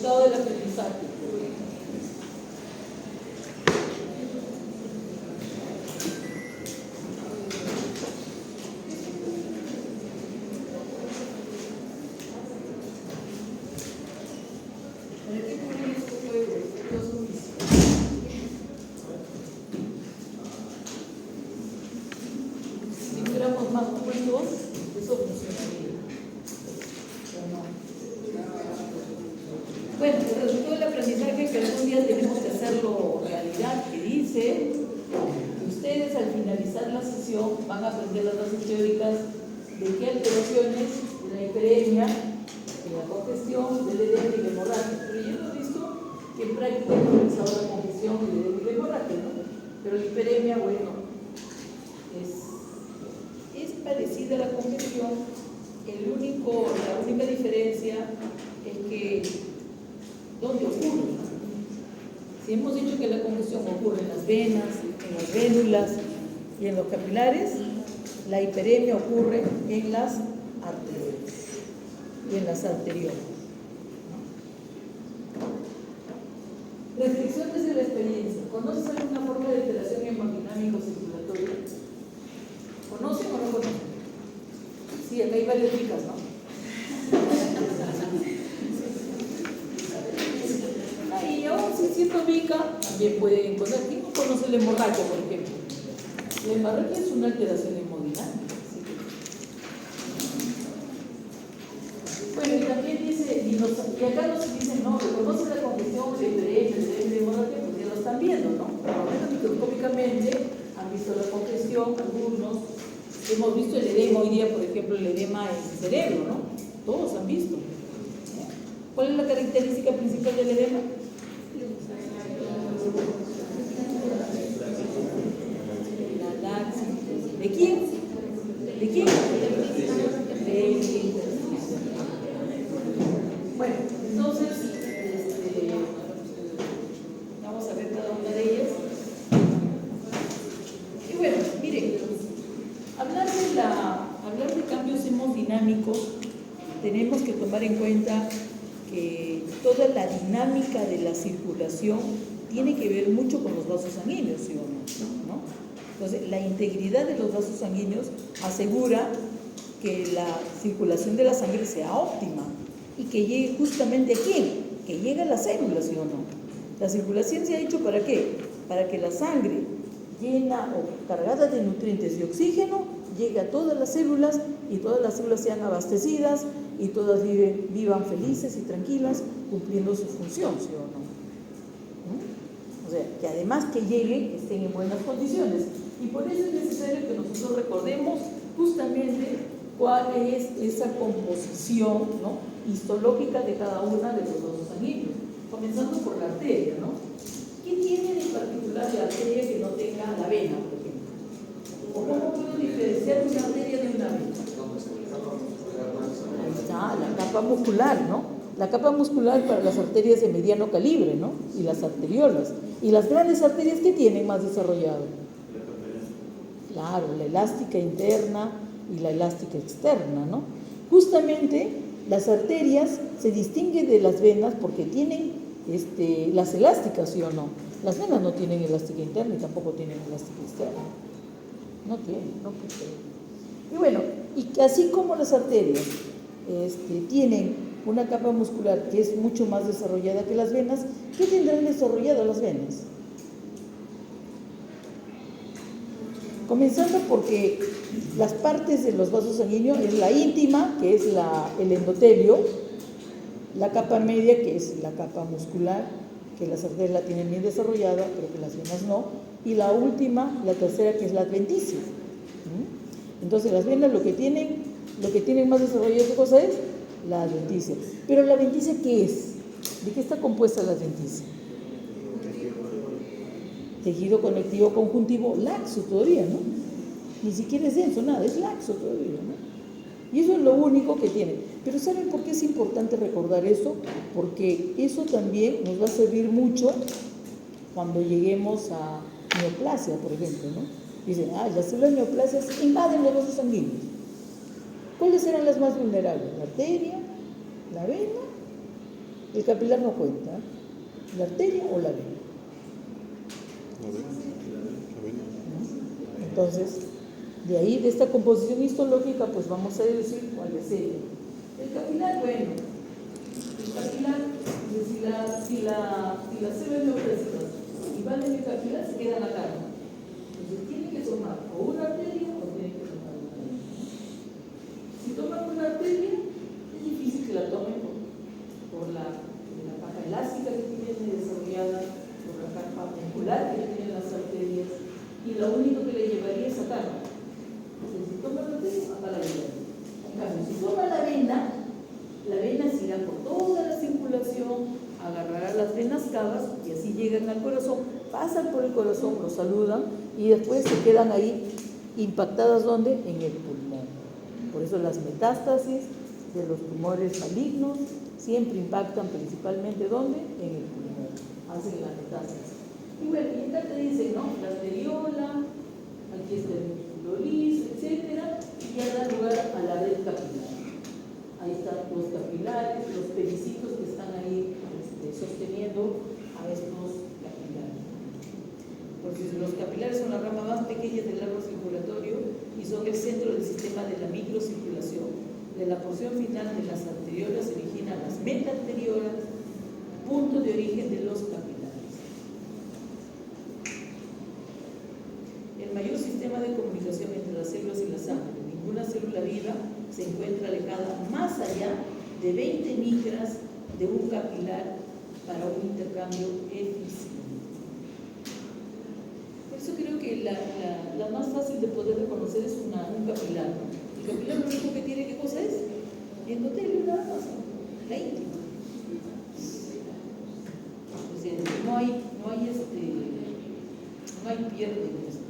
resultado del aprendizaje. Si fuéramos más cultos, eso funcionaría. Bueno, el resultado del aprendizaje que algún día tenemos que hacerlo realidad, que dice que ustedes al finalizar la sesión van a aprender las bases teóricas de qué alteraciones, de la hiperemia, de la congestión, del edema y de hemorragia. Pero yo no he visto que en práctica he realizado la congestión, el edema y la hemorragia, ¿no? Pero la hiperemia, bueno, es parecida a la congestión. La única diferencia es que ¿dónde ocurre? Si hemos dicho que la congestión ocurre en las venas, en las vénulas y en los capilares, la hiperemia ocurre en las arterias y en las arteriolas. Reflexión desde la experiencia. ¿Conoces alguna forma de alteración hemodinámica o circulatoria? ¿Conocen o no conocen? Sí, acá hay varias ricas, ¿no? Y aún si siendo vica, también pueden encontrar. ¿Quién no conoce la hemorragia, por ejemplo? La hemorragia es una alteración hemodinámica. ¿Sí? Bueno, y también dice, y acá nos dicen, no, reconoce la congestión, la hiperemia, la hemorragia, pues ya lo están viendo, ¿no? Por lo menos microscópicamente han visto la congestión, algunos. Hemos visto el edema hoy día, por ejemplo, el edema en el cerebro, ¿no? Todos han visto. ¿Cuál es la característica principal del edema? La laxis. ¿De quién? ¿De quién? Bueno, entonces, vamos a ver cada una de ellas. Y bueno, miren, hablar de cambios hemodinámicos, tenemos que tomar en cuenta que toda la dinámica de la circulación tiene que ver mucho con los vasos sanguíneos, ¿sí o no? Entonces, la integridad de los vasos sanguíneos asegura que la circulación de la sangre sea óptima y que llegue justamente a quién, que llegue a las células, ¿sí o no? La circulación se ha hecho ¿para qué? Para que la sangre llena o cargada de nutrientes y oxígeno llegue a todas las células y todas las células sean abastecidas y todas vivan felices y tranquilas cumpliendo su función, ¿sí o no? O sea, que además que lleguen, estén en buenas condiciones. Y por eso es necesario que nosotros recordemos justamente cuál es esa composición, ¿no?, histológica de cada una de los vasos sanguíneos, comenzando por la arteria, ¿no? ¿Qué tiene en particular la arteria que no tenga la vena, por ejemplo? ¿O cómo puedo diferenciar una arteria de una vena? Ahí está, la capa muscular, ¿no? La capa muscular para las arterias de mediano calibre, ¿no? Y las arteriolas. Y las grandes arterias, ¿qué tienen más desarrollado? Claro, la elástica interna y la elástica externa, ¿no? Justamente las arterias se distinguen de las venas porque tienen las elásticas, ¿sí o no? Las venas no tienen elástica interna y tampoco tienen elástica externa. No tienen, no poseen. Y bueno, y así como las arterias tienen una capa muscular que es mucho más desarrollada que las venas, ¿qué tendrán desarrollado las venas? Comenzando porque las partes de los vasos sanguíneos es la íntima, que es el endotelio, la capa media, que es la capa muscular, que las arterias la tienen bien desarrollada, pero que las venas no, y la última, la tercera, que es la adventicia. Entonces las venas lo que tienen más desarrollado, ¿qué cosa es? La adventicia. Pero la adventicia, ¿qué es? ¿De qué está compuesta la adventicia? Tejido conectivo conjuntivo laxo todavía, ¿no? Ni siquiera es denso, nada, es laxo todavía, ¿no? Y eso es lo único que tiene. Pero ¿saben por qué es importante recordar eso? Porque eso también nos va a servir mucho cuando lleguemos a neoplasia, por ejemplo, ¿no? Dicen, las células neoplasias invaden los vasos sanguíneos. ¿Cuáles eran las más vulnerables? La arteria, la vena El capilar no cuenta, la arteria o la vena. Entonces, de ahí, de esta composición histológica, pues vamos a decir cuál es ella. El capilar, bueno, el capilar, si las células neoplásicas invaden el capilar, se quedan acá. Entonces, tiene que tomar o una arteria o tiene que tomar una vena. Si toman una arteria, es difícil que la tomen por la caja elástica que tiene desarrollada, por la capa muscular que tienen las arterias, y lo único que le llevaría es sacarla. Entonces, si toma la arteria, acá la llevaría. En cambio, si toma la vena se irá por toda la circulación, agarrará las venas cavas y así llegan al corazón, pasan por el corazón, lo saludan y después se quedan ahí impactadas, ¿dónde? En el pulmón. Por eso las metástasis de los tumores malignos siempre impactan principalmente, ¿dónde? En el pulmón, hacen la metástasis. Y bueno, y acá te dicen, ¿no? La arteriola, aquí está el músculo liso, etcétera, y ya da lugar a la red capilar. Ahí están los capilares, los pericitos que están ahí sosteniendo a estos capilares. Porque los capilares son la rama más pequeña del árbol circulatorio y son el centro del sistema de la microcirculación. De la porción final de las arteriolas se originan las metarteriolas, punto de origen de los capilares. El mayor sistema de comunicación entre las células y la sangre. Ninguna célula viva se encuentra alejada más allá de 20 micras de un capilar para un intercambio eficiente. Por eso creo que la más fácil de poder reconocer es un capilar, ¿no? El capilar lo único que tiene, ¿qué cosa es? Endotelio, nada más, ¿no? La íntima. O sea, no hay pierde en esto.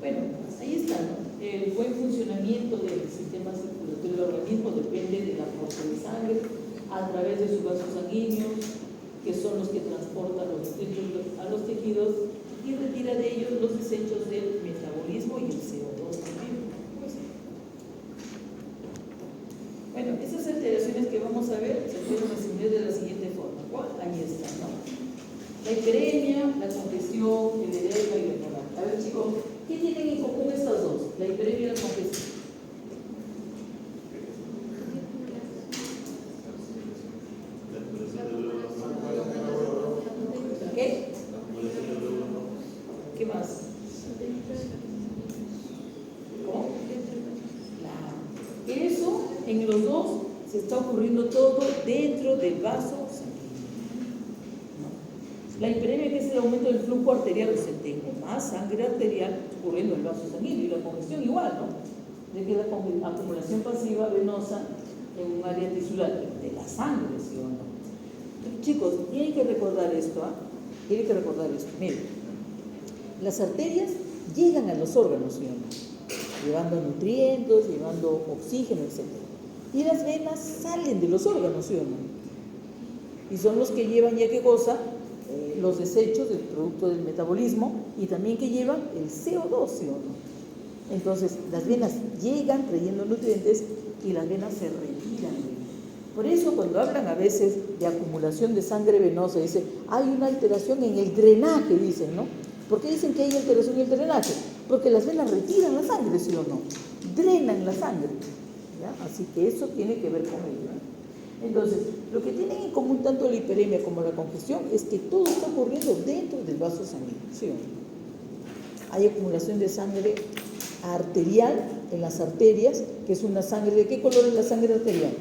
Bueno, ahí está, ¿no? El buen funcionamiento del sistema circulatorio del organismo depende del aporte de sangre a través de sus vasos sanguíneos, que son los que transportan los nutrientes a los tejidos y retira de ellos los desechos del metabolismo y el CO2 también. Pues, bueno, esas alteraciones que vamos a ver se pueden resumir de la siguiente forma. ¿Cuál? Ahí está, ¿no? La hiperemia, la congestión, el edema y la hemorragia. A ver, chicos, ¿qué tienen en común estas dos? La hiperemia y la congestión. ¿Qué? ¿Qué más? ¿Cómo? Claro. Eso, en los dos, se está ocurriendo todo dentro del vaso sanguíneo. La hiperemia, que es el aumento del flujo arterial, o sea, tengo más sangre arterial ocurriendo en el vaso sanguíneo, y la congestión igual, ¿no? De que la acumulación pasiva venosa en un área tisular de la sangre, ¿sí o no? Pero, chicos, tienen que recordar esto, ¿ah? Tienen que recordar esto. Miren, las arterias llegan a los órganos, ¿sí o no? Llevando nutrientes, llevando oxígeno, etc. Y las venas salen de los órganos, ¿sí o no? Y son los que llevan, ya qué cosa, los desechos del producto del metabolismo y también que llevan el CO2, ¿sí o no? Entonces, las venas llegan trayendo nutrientes y las venas se retiran. Por eso, cuando hablan a veces de acumulación de sangre venosa, dicen, hay una alteración en el drenaje, dicen, ¿no? ¿Por qué dicen que hay alteración en el drenaje? Porque las venas retiran la sangre, ¿sí o no? Drenan la sangre, ¿ya? Así que eso tiene que ver con ello, ¿no? Entonces, lo que tienen en común tanto la hiperemia como la congestión es que todo está ocurriendo dentro del vaso sanguíneo, ¿sí o no? Hay acumulación de sangre arterial en las arterias, que es una sangre, ¿de qué color es la sangre arterial?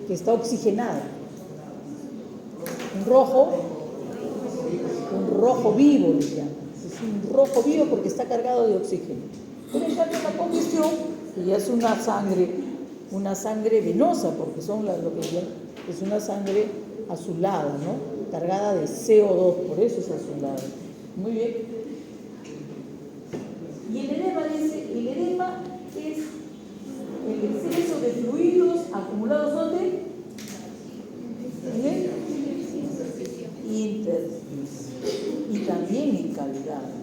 Que está oxigenada. Un rojo vivo, le llaman. Es un rojo vivo porque está cargado de oxígeno. Pero en cambio la congestión, que ya es una sangre venosa, porque son lo que es una sangre azulada, ¿no? Cargada de CO2, por eso es azulada. Muy bien. Y el edema dice, el edema es el exceso de fluidos acumulados ¿dónde? En el intersticio. Y también en cavidades.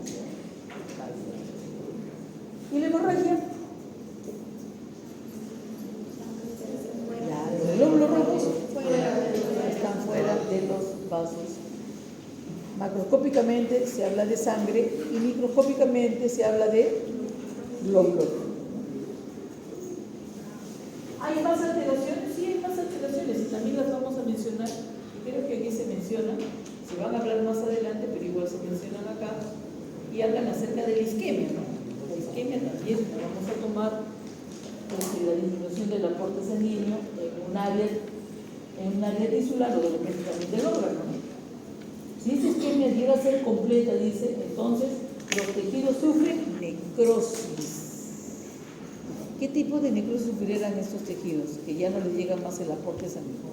¿Y la hemorragia? Los glóbulos rojos macroscópicamente se habla de sangre y microscópicamente se habla de glóbulos. ¿Hay más alteraciones? Sí, hay más alteraciones y también las vamos a mencionar. Creo que aquí se mencionan, se van a hablar más adelante, pero igual se mencionan acá y hablan acerca de la isquemia, ¿no? La isquemia también la vamos a tomar la disminución del aporte sanguíneo en un área tisular o de repente también del órgano, ¿no? Si esa isquemia llega a ser completa, dice, entonces los tejidos sufren necrosis. ¿Qué tipo de necrosis sufrirán estos tejidos? Que ya no les llega más el aporte sanguíneo.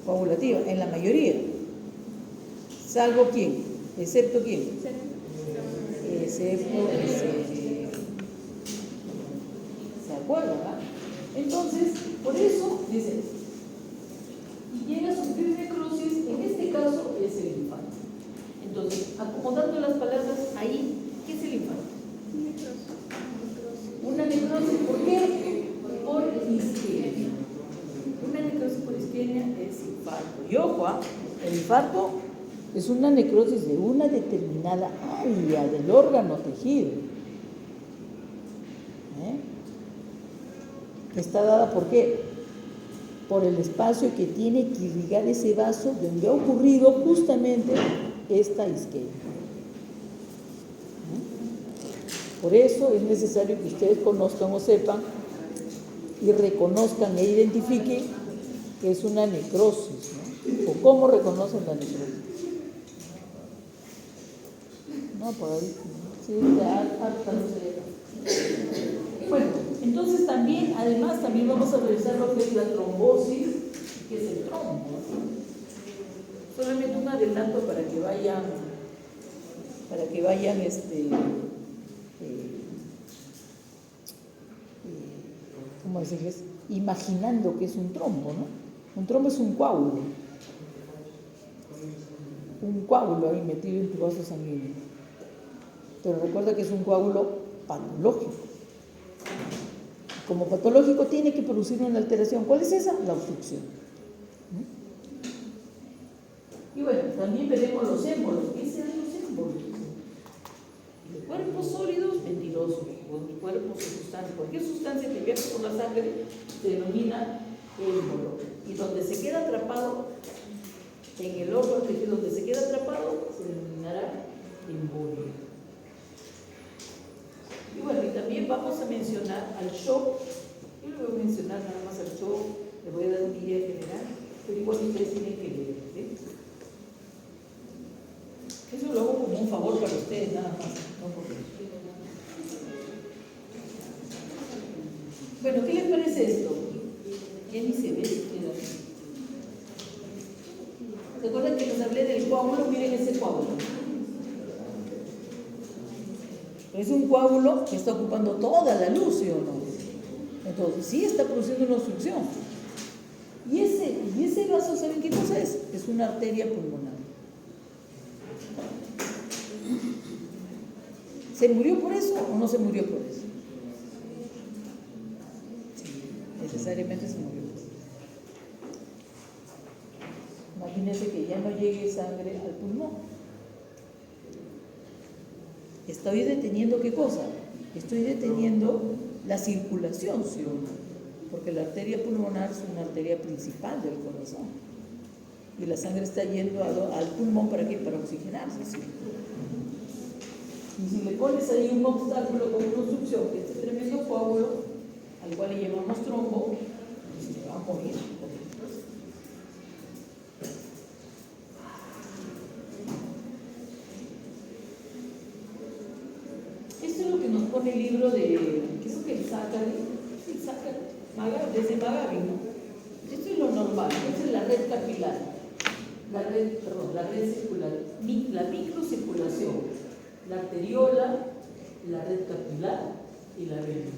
Coagulativa, en la mayoría. ¿Salvo quién? ¿Excepto quién? Excepto ¿se acuerdan? Entonces, por eso, dice, y llega a sufrir necrosis, en este caso es el infarto. Entonces, acomodando las palabras ahí, ¿qué es el infarto? Una necrosis, ¿por qué? Por isquemia. Una necrosis por isquemia es infarto. Y ojo, el infarto es una necrosis de una determinada área del órgano tejido. Está dada ¿por qué? Por el espacio que tiene que irrigar ese vaso donde ha ocurrido justamente esta isquemia. Por eso es necesario que ustedes conozcan o sepan y reconozcan e identifiquen que es una necrosis, ¿no? O cómo reconocen la necrosis. No, por ahí. Sí, bueno, entonces también, además, también vamos a revisar lo que es la trombosis, que es el trombo. Solamente un adelanto para que vayan ¿cómo decirles? Imaginando que es un trombo, ¿no? Un trombo es un coágulo ahí metido en tu vaso sanguíneo. Pero recuerda que es un coágulo patológico. Como patológico tiene que producir una alteración. ¿Cuál es esa? La obstrucción. Y bueno, también veremos los émbolos. ¿Qué serán los émbolos? Cuerpos sólidos, mentirosos, o cuerpos o sustancias. Cualquier sustancia que viaja por la sangre se denomina émbolo. Y donde se queda atrapado, en el órgano tejido donde se queda atrapado, se denominará embolio. Y bueno, y también vamos a mencionar al shock. Yo le voy a mencionar nada más al shock, le voy a dar un guía general, pero igual ustedes tienen que leer, ¿sí? Eso lo hago como un favor para ustedes, nada más, no porque... Bueno, ¿qué les parece esto? Ya ni se ve siquiera. ¿Se acuerdan que les hablé del coágulo? Miren ese coágulo. Es un coágulo que está ocupando toda la luz, ¿sí o no? Entonces, sí está produciendo una obstrucción. Y ese vaso, ¿saben qué cosa es? Es una arteria pulmonar. ¿Se murió por eso o no se murió por eso? Sí, necesariamente se murió por eso. Imagínense que ya no llegue sangre al pulmón. Estoy deteniendo ¿qué cosa? Estoy deteniendo la circulación, ¿sí o no? Porque la arteria pulmonar es una arteria principal del corazón. Y la sangre está yendo al pulmón ¿para qué? Para oxigenarse, ¿sí? Y si le pones ahí un obstáculo con una obstrucción, que este tremendo coágulo, al cual le llamamos trombo, se va a morir. Esto es lo que nos pone el libro de, creo que el Zácari, desde Magavi, ¿no? Esto es lo normal, esta es la red capilar, la red circular, la microcirculación, la arteriola, la red capilar y la vena.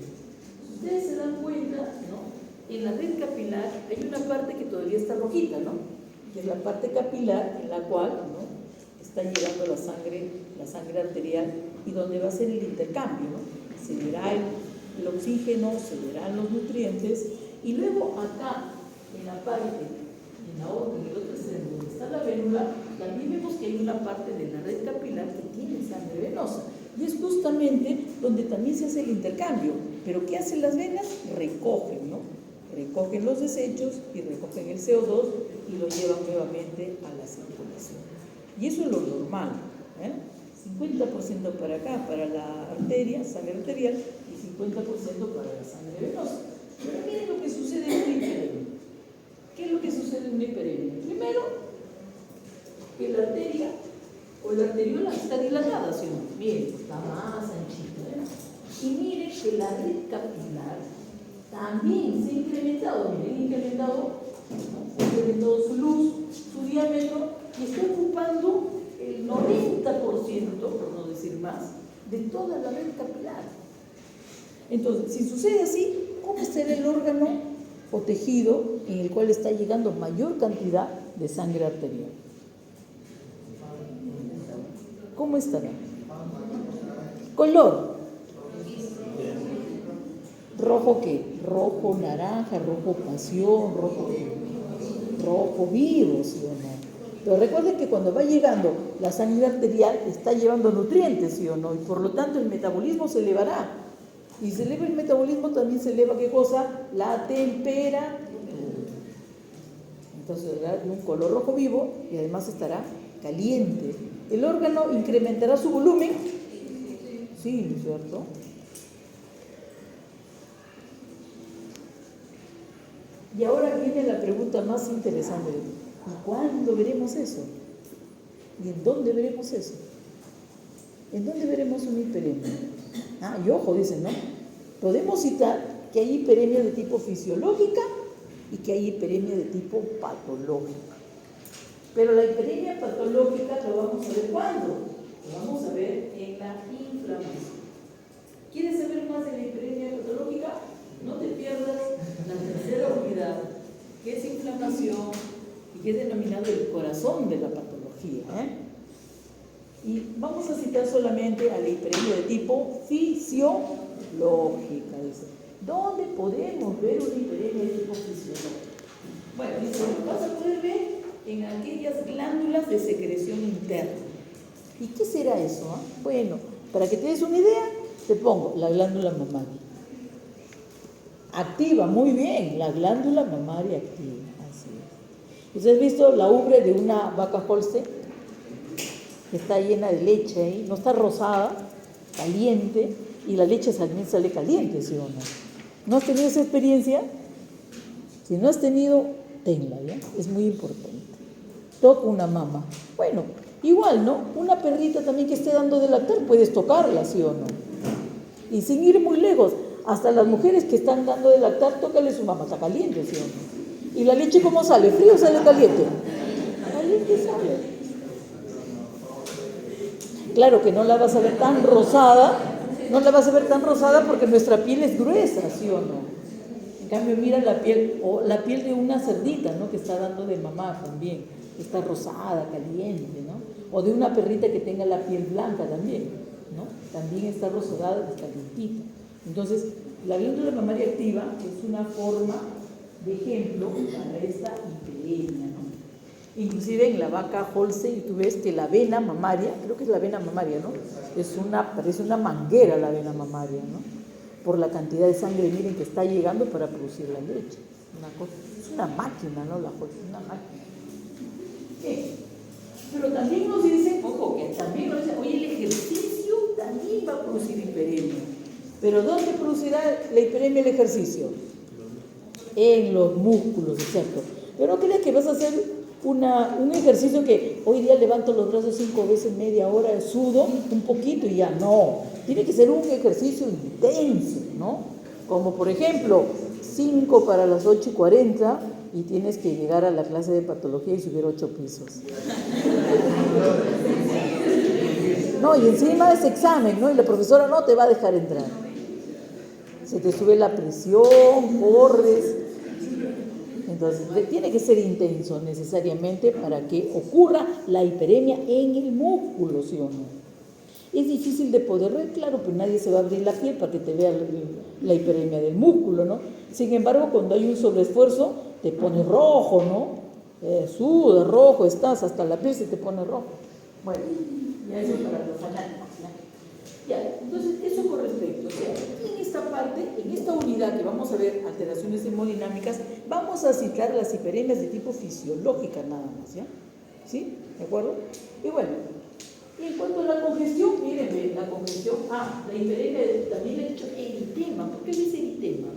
Si ustedes se dan cuenta, ¿no? En la red capilar hay una parte que todavía está rojita, ¿no? Que es la parte capilar en la cual, ¿no? Está llegando la sangre arterial y donde va a ser el intercambio, ¿no? Se verá el oxígeno, se verán los nutrientes y luego acá, en la parte, en el otro extremo, donde está a la vénula, también vemos que hay una parte de la red capilar que tiene sangre venosa. Y es justamente donde también se hace el intercambio. Pero ¿qué hacen las venas? Recogen, ¿no? Recogen los desechos y recogen el CO2 y lo llevan nuevamente a la circulación. Y eso es lo normal, ¿eh? 50% para acá, para la arteria, sangre arterial, y 50% para la sangre venosa. Pero miren lo que sucede en una hiperemia. ¿Qué es lo que sucede en una hiperemia? Primero, que la arteria o la arteriola está dilatada, ¿sí? Miren, está más anchita, ¿eh? Y miren que la red capilar también se ha incrementado, miren, ha incrementado su luz, su diámetro, y está ocupando el 90%, por no decir más, de toda la red capilar. Entonces, si sucede así, ¿cómo estará el órgano o tejido en el cual está llegando mayor cantidad de sangre arterial? ¿Cómo estará? Color. ¿Rojo qué? Rojo naranja, rojo pasión, rojo vivo, ¿sí o no? Pero recuerden que cuando va llegando la sangre arterial está llevando nutrientes, ¿sí o no? Y por lo tanto el metabolismo se elevará. Y se eleva el metabolismo, también se eleva, ¿qué cosa? La temperatura. Entonces será de un color rojo vivo y además estará caliente. ¿El órgano incrementará su volumen? Sí, ¿cierto? Y ahora viene la pregunta más interesante. ¿Y cuándo veremos eso? ¿Y en dónde veremos eso? ¿En dónde veremos una hiperemia? Y ojo, dicen, ¿no? Podemos citar que hay hiperemia de tipo fisiológica y que hay hiperemia de tipo patológica. Pero la hiperemia patológica lo vamos a ver ¿cuándo? Lo vamos a ver en la inflamación. ¿Quieres saber más de la hiperemia patológica? No te pierdas la tercera unidad, que es inflamación y que es denominado el corazón de la patología, Y vamos a citar solamente a la hiperemia de tipo fisiológica, dice. ¿Dónde podemos ver una hiperemia de tipo fisiológica? Bueno, dice, vas a poder ver en aquellas glándulas de secreción interna. ¿Y qué será eso? Bueno, para que te des una idea, te pongo la glándula mamaria. Activa, muy bien, la glándula mamaria activa, así es. ¿Ustedes han visto la ubre de una vaca Holstein? Que está llena de leche ahí, no está rosada, caliente, y la leche también sale caliente, ¿sí o no? ¿No has tenido esa experiencia? Si no has tenido, tenla, ¿ya? Es muy importante. Toca una mama. Bueno, igual, ¿no? Una perrita también que esté dando de lactar, puedes tocarla, ¿sí o no? Y sin ir muy lejos, hasta las mujeres que están dando de lactar, tócale su mama, está caliente, ¿sí o no? ¿Y la leche cómo sale? ¿Frío o sale caliente? Caliente sale. Claro que no la vas a ver tan rosada, porque nuestra piel es gruesa, ¿sí o no? En cambio, mira la piel, o la piel de una cerdita, ¿no? Que está dando de mamá también, está rosada, caliente, ¿no? O de una perrita que tenga la piel blanca también, ¿no? También está rosada y calientita. Entonces, la glándula mamaria activa es una forma de ejemplo para esta hiperemia, ¿no? Inclusive en la vaca Holstein, tú ves que la vena mamaria, creo que es la vena mamaria, ¿no? Parece una manguera la vena mamaria, ¿no? Por la cantidad de sangre, miren, que está llegando para producir la leche. Es una máquina, ¿no? La Holstein, una máquina. ¿Qué? Pero también nos dicen, ojo, que también nos dicen, oye, el ejercicio también va a producir hiperemia. ¿Pero dónde producirá la hiperemia el ejercicio? En los músculos, exacto. Pero no creas que vas a hacer un ejercicio que hoy día levanto los brazos 5 veces, media hora, sudo un poquito y ya, no. Tiene que ser un ejercicio intenso, ¿no? Como por ejemplo, 5 para las 8:40 y tienes que llegar a la clase de patología y subir 8 pisos. No, y encima es examen, ¿no? Y la profesora no te va a dejar entrar. Se te sube la presión, corres. Entonces, tiene que ser intenso necesariamente para que ocurra la hiperemia en el músculo, ¿sí o no? Es difícil de poder ver, claro, pues nadie se va a abrir la piel para que te vea la hiperemia del músculo, ¿no? Sin embargo, cuando hay un sobreesfuerzo, te pones rojo, ¿no? Suda, rojo estás, hasta la piel se te pone rojo. Bueno, ya eso es para los fanáticos. Ya, entonces eso con respecto, o sea, en esta parte, en esta unidad que vamos a ver alteraciones hemodinámicas, vamos a citar las hiperemias de tipo fisiológica nada más, ¿ya? ¿Sí? ¿De acuerdo? Y bueno, y en cuanto a la congestión, miren, la congestión, la hiperemia, también le he dicho eritema. ¿Por qué dice eritema?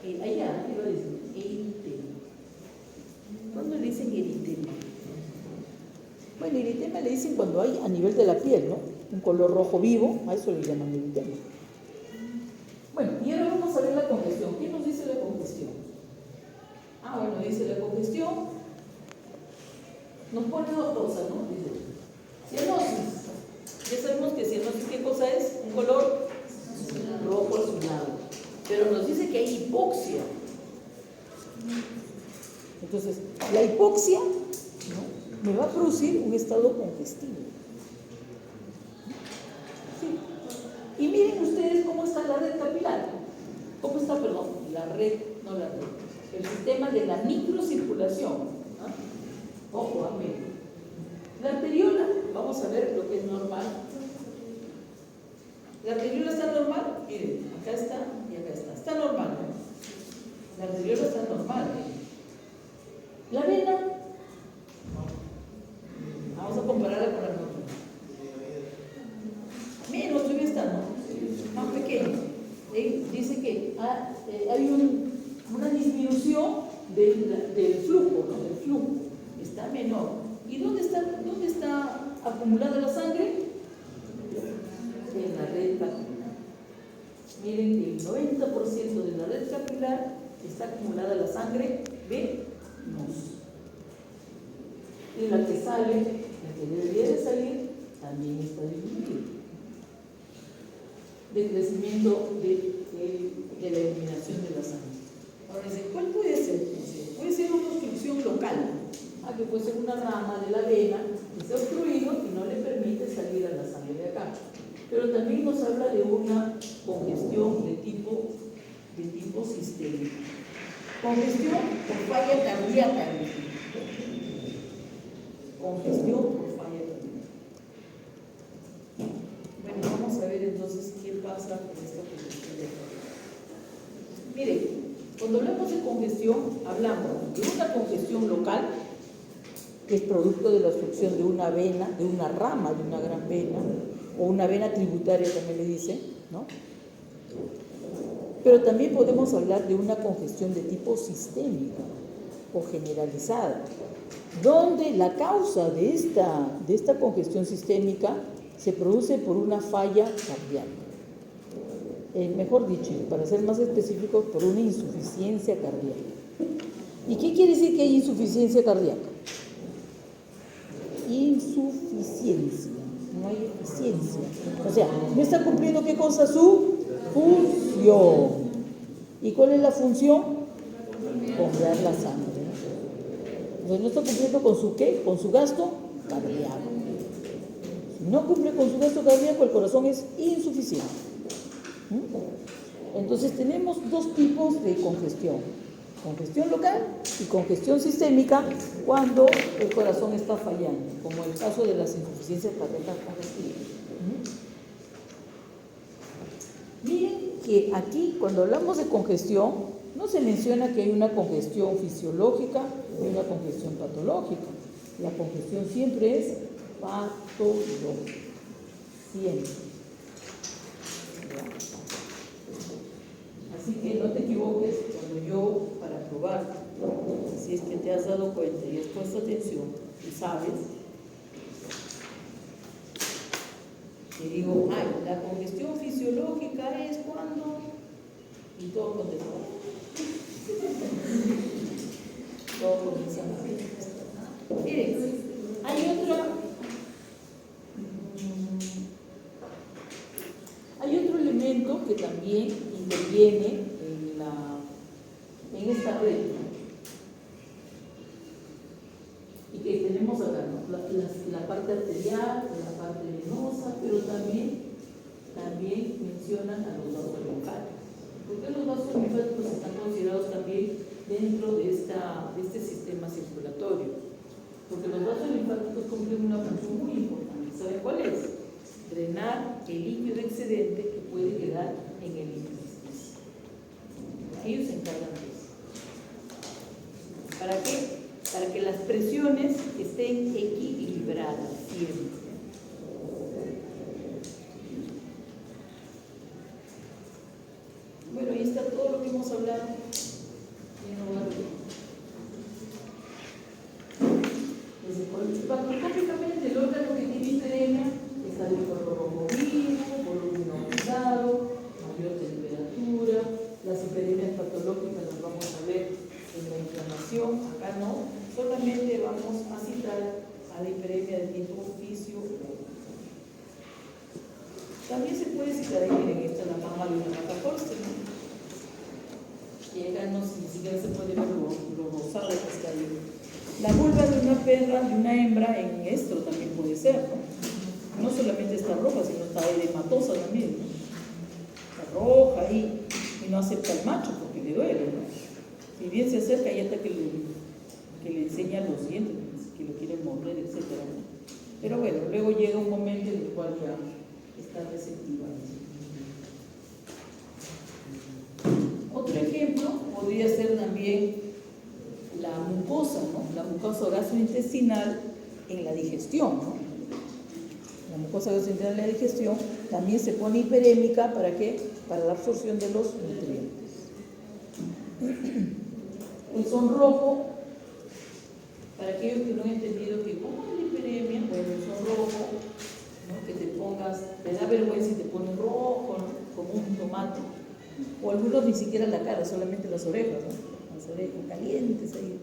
Allá, iba a decir, eritema. ¿Cuándo le dicen eritema? Bueno, eritema le dicen cuando hay a nivel de la piel, ¿no? Un color rojo vivo, a eso le llaman eritema. Bueno, y ahora vamos a ver la congestión. ¿Qué nos dice la congestión? Bueno, dice la congestión, nos pone dos cosas, ¿no? Dice, cianosis. Ya sabemos que cianosis, ¿qué cosa es? Un color rojo azulado. Pero nos dice que hay hipoxia. Entonces, la hipoxia, ¿no?, me va a producir un estado congestivo. Sí. Y miren ustedes cómo está la red capilar. ¿Cómo está, perdón? El sistema de la microcirculación. Ojo, amén. La arteriola, vamos a ver lo que es normal. ¿La arteriola está normal? Miren, acá está y acá está. Está normal, ¿no? La arteriola está normal. La vena, vamos a compararla con la normal. Menos todavía está, ¿no? Más pequeño. Dice que hay una disminución del flujo, ¿no? Del flujo. Está menor. ¿Y dónde está acumulada la sangre? En la red capilar. Miren que el 90% de la red capilar está acumulada la sangre venosa. Y la que sale, la que debería de salir, también está disminuida. De crecimiento de la eliminación de la sangre. Ahora dice, ¿cuál puede ser? Puede ser una obstrucción local, que puede ser una rama de la vena que se ha obstruido y no le permite salir a la sangre de acá. Pero también nos habla de una congestión de tipo sistémico. Congestión por falla cardíaca. Congestión por falla cardíaca. Bueno, vamos a ver entonces qué pasa con esta congestión de cardíaca. Miren, cuando hablamos de congestión, hablamos de una congestión local, que es producto de la obstrucción de una vena, de una rama de una gran vena, o una vena tributaria también le dicen, ¿no? Pero también podemos hablar de una congestión de tipo sistémica o generalizada, donde la causa de esta congestión sistémica se produce por una falla cardíaca. Mejor dicho, para ser más específicos, por una insuficiencia cardíaca. ¿Y qué quiere decir que hay insuficiencia cardíaca? Insuficiencia, no hay eficiencia. O sea, no está cumpliendo ¿qué cosa? Su función. ¿Y cuál es la función? Bombear la sangre. Entonces no está cumpliendo con su ¿qué? Con su gasto cardíaco. Si no cumple con su gasto cardíaco, el corazón es insuficiente. Entonces tenemos dos tipos de congestión: congestión local y congestión sistémica cuando el corazón está fallando, como el caso de las insuficiencias cardíacas congestivas. Miren que aquí, cuando hablamos de congestión, no se menciona que hay una congestión fisiológica y una congestión patológica. La congestión siempre es patológica, siempre. Así que no te equivoques cuando yo, para probar, si es que te has dado cuenta y has puesto atención y sabes, te digo, la congestión fisiológica es cuando, y todo contesta. Todo comienza a ver. Miren, hay otro elemento que también interviene en esta red, y que tenemos acá, ¿no? la parte arterial, la parte venosa, pero también mencionan a los vasos linfáticos. ¿Por qué los vasos linfáticos están considerados también dentro de este sistema circulatorio, porque los vasos linfáticos cumplen una función muy importante. ¿Saben cuál es? Drenar el líquido excedente que puede quedar en el intestino. Ellos se encargan de eso. ¿Para qué? Para que las presiones estén equilibradas siempre. Bueno, ahí está todo lo que hemos hablado. Patológicamente, el órgano que tiene hiperemia está de color rojo vivo, volumen aumentado, mayor temperatura. Las hiperemias patológicas las vamos a ver en la inflamación. Acá no, solamente vamos a citar a la hiperemia de tipo oficio. También se puede citar ahí, miren, esta es la mama de una vaca Holstein, ¿no? Y acá no, ni siquiera se puede ver lo rosado que está ahí. La vulva de una perra, de una hembra, en esto también puede ser, ¿no? No solamente está roja, sino está edematosa también, ¿no? Está roja ahí y no acepta al macho porque le duele, ¿no? Si bien se acerca, ya está que le enseña los dientes, que lo quiere morder, etc., ¿no? Pero bueno, luego llega un momento en el cual ya está receptiva. Otro ejemplo podría ser también la mucosa, ¿no? La mucosa gastrointestinal en la digestión, ¿no? La mucosa gastrointestinal en la digestión también se pone hiperémica, ¿para qué? Para la absorción de los nutrientes. El sonrojo, para aquellos que no han entendido que como la hiperemia, bueno, el sonrojo, ¿no? Que te pongas, te da vergüenza y te pones rojo, ¿no? Como un tomate, o algunos ni siquiera la cara, solamente las orejas, ¿no? Las orejas calientes ahí,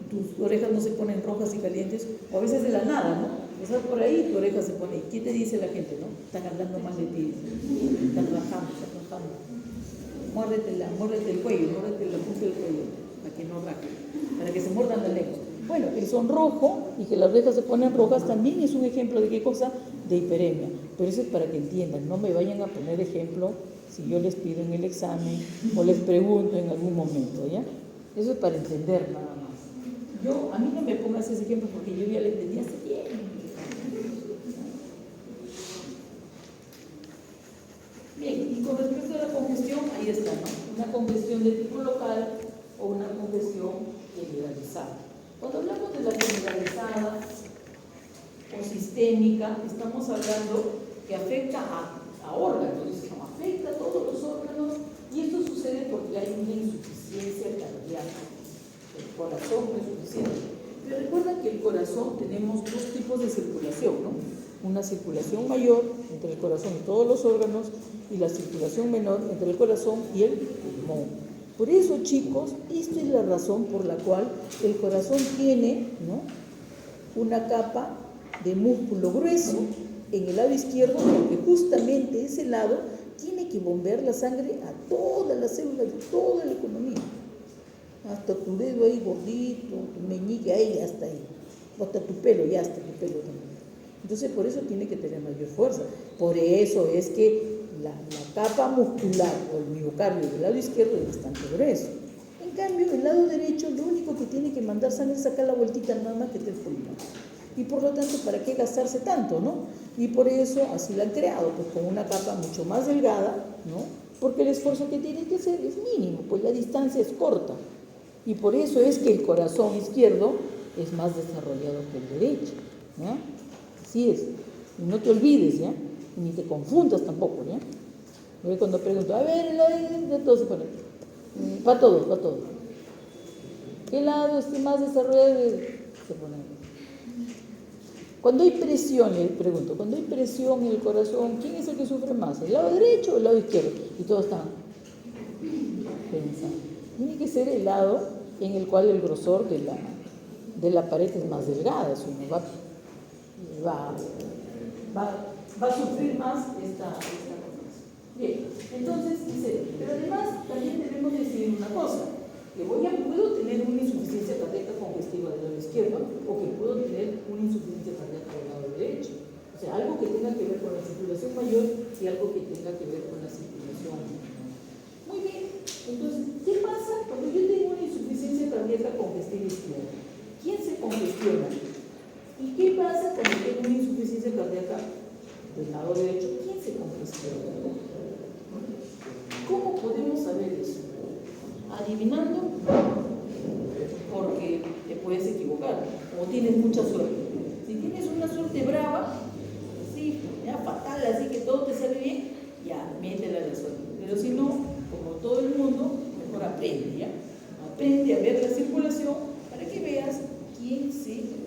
tus orejas no se ponen rojas y calientes, o a veces de la nada, ¿no? Estás por ahí, tu oreja se pone, ¿qué te dice la gente, no? Están hablando mal de ti, están rajando. Mórdete el cuello, mórdete la punta del cuello, para que no raje, para que se mordan la lengua. Bueno, el sonrojo y que las orejas se ponen rojas también es un ejemplo de qué cosa, de hiperemia, pero eso es para que entiendan, no me vayan a poner ejemplo si yo les pido en el examen o les pregunto en algún momento, ¿ya? Eso es para entender nada más. A mí no me pongas ese ejemplo porque yo ya le entendí hace tiempo. Bien, y con respecto a la congestión, ahí está, ¿no? Una congestión de tipo local o una congestión generalizada. Cuando hablamos de la generalizada o sistémica, estamos hablando que afecta a órganos, afecta a todos los órganos, y esto sucede porque hay una insuficiencia cardíaca. El corazón no es suficiente. Pero recuerda que el corazón tenemos dos tipos de circulación, ¿no? Una circulación mayor entre el corazón y todos los órganos, y la circulación menor entre el corazón y el pulmón. Por eso, chicos, esta es la razón por la cual el corazón tiene, ¿no?, una capa de músculo grueso en el lado izquierdo, porque justamente ese lado tiene que bombear la sangre a todas las células de toda la economía. Hasta tu dedo ahí gordito, tu meñique ahí, hasta ahí. O hasta tu pelo, ya hasta tu pelo también. Entonces, por eso tiene que tener mayor fuerza. Por eso es que la capa muscular o el miocardio del lado izquierdo es bastante grueso. En cambio, el lado derecho, lo único que tiene que mandar sangre es sacar la vueltita nada más que te pulmón. Y por lo tanto, ¿para qué gastarse tanto, no? Y por eso así la han creado, pues con una capa mucho más delgada, ¿no? Porque el esfuerzo que tiene que hacer es mínimo, pues la distancia es corta. Y por eso es que el corazón izquierdo es más desarrollado que el derecho, ¿ya? Así es. Y no te olvides, ¿ya? Ni te confundas tampoco, ¿ya? Yo cuando pregunto, a ver, de todo se pone. Para todos. ¿Qué lado esté más desarrollado? Se pone. Cuando hay presión, le pregunto, cuando hay presión en el corazón, ¿quién es el que sufre más? ¿El lado derecho o el lado izquierdo? Y todos están pensando. Tiene que ser el lado en el cual el grosor de la pared es más delgada, si uno va a sufrir más esta cosa. Bien, entonces dice, pero además también debemos decir una cosa, que puedo tener una insuficiencia cardíaca congestiva del lado izquierdo o que puedo tener una insuficiencia cardíaca del lado derecho. O sea, algo que tenga que ver con la circulación mayor y algo que tenga que ver con la circulación menor. Muy bien, entonces, ¿qué pasa cuando yo tengo una insuficiencia cardíaca congestiva izquierda. ¿Quién se congestiona? ¿Y qué pasa cuando tengo una insuficiencia cardíaca del lado derecho? ¿Quién se congestiona? ¿Cómo podemos saber eso? Adivinando, porque te puedes equivocar, o tienes mucha suerte. Si tienes una suerte brava, así, ya fatal, así que todo te sale bien, ya, métela a la suerte. Pero si no, como todo el mundo, mejor aprende, ¿ya? Aprende a ver la circulación para que veas quién se afecta.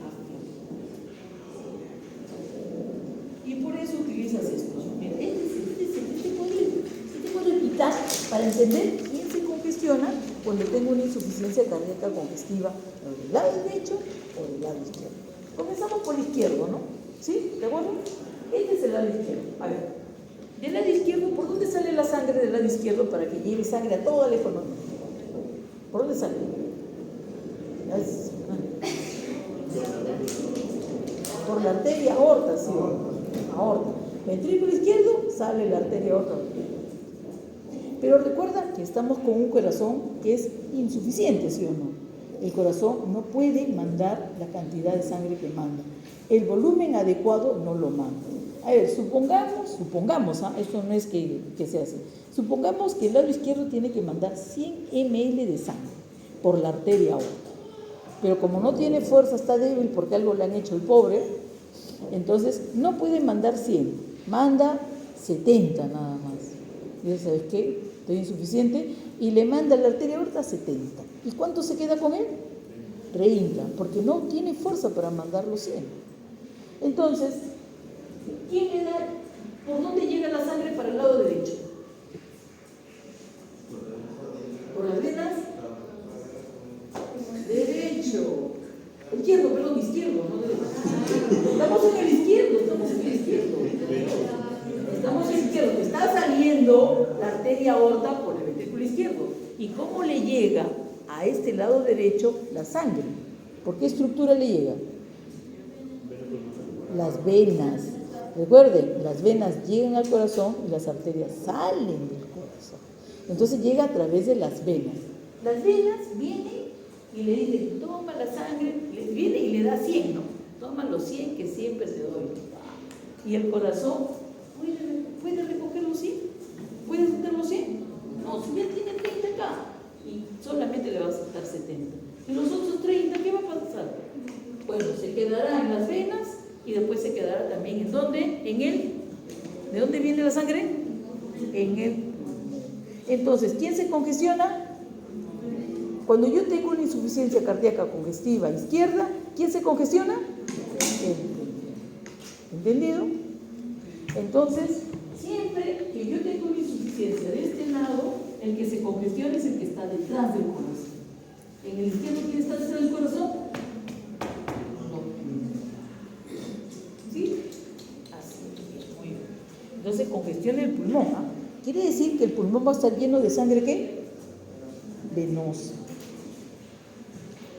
Y por eso utilizas esto. Mira, este puedo quitar para entender quién se congestiona cuando tengo una insuficiencia cardíaca congestiva del lado derecho o del lado izquierdo. Comenzamos por el izquierdo, ¿no? ¿Sí? ¿De acuerdo? Este es el lado izquierdo. A ver, del lado izquierdo, ¿por dónde sale la sangre del lado izquierdo para que lleve sangre a toda la economía? ¿Por dónde sale? Por la arteria aorta, sí. Aorta. Ventrículo izquierdo, sale la arteria aorta. Pero recuerda que estamos con un corazón que es insuficiente, ¿sí o no? El corazón no puede mandar la cantidad de sangre que manda. El volumen adecuado no lo manda. A ver, supongamos, esto no es que se hace. Supongamos que el lado izquierdo tiene que mandar 100 ml de sangre por la arteria aorta. Pero como no tiene fuerza, está débil porque algo le han hecho el pobre, entonces no puede mandar 100, manda 70 nada más. Y ¿sabes qué? Estoy insuficiente, y le manda la arteria aorta 70. ¿Y cuánto se queda con él? 30, porque no tiene fuerza para mandar los 100. Entonces, ¿quién le da? ¿Por dónde llega la sangre para el lado derecho? ¿Por las venas? Derecho. Izquierdo, no derecho. Estamos en el izquierdo. Estamos en el izquierdo. Está saliendo la arteria aorta por el ventrículo izquierdo. ¿Y cómo le llega a este lado derecho la sangre? ¿Por qué estructura le llega? Las venas. Recuerden, las venas llegan al corazón y las arterias salen del corazón. Entonces llega a través de las venas. Las venas vienen y le dicen, toma la sangre, viene y le da 100, ¿no? Toma los 100 que siempre te doy. Y el corazón, ¿puede recoger los 100? ¿Puede aceptar los 100? No, si ya tiene 30 acá y solamente le va a aceptar 70. ¿Y los otros 30 qué va a pasar? Bueno, se quedará en las venas y después se quedará también ¿en dónde? En el. ¿De dónde viene la sangre? En el. Entonces, ¿quién se congestiona? Cuando yo tengo una insuficiencia cardíaca congestiva izquierda, ¿quién se congestiona? ¿Entendido? Entonces, siempre que yo tengo una insuficiencia de este lado, el que se congestiona es el que está detrás del corazón. ¿En el izquierdo quién está detrás del corazón? No. ¿Sí? Así es, muy bien. Entonces, congestiona el pulmón. Quiere decir que el pulmón va a estar lleno de sangre, ¿qué? Venosa.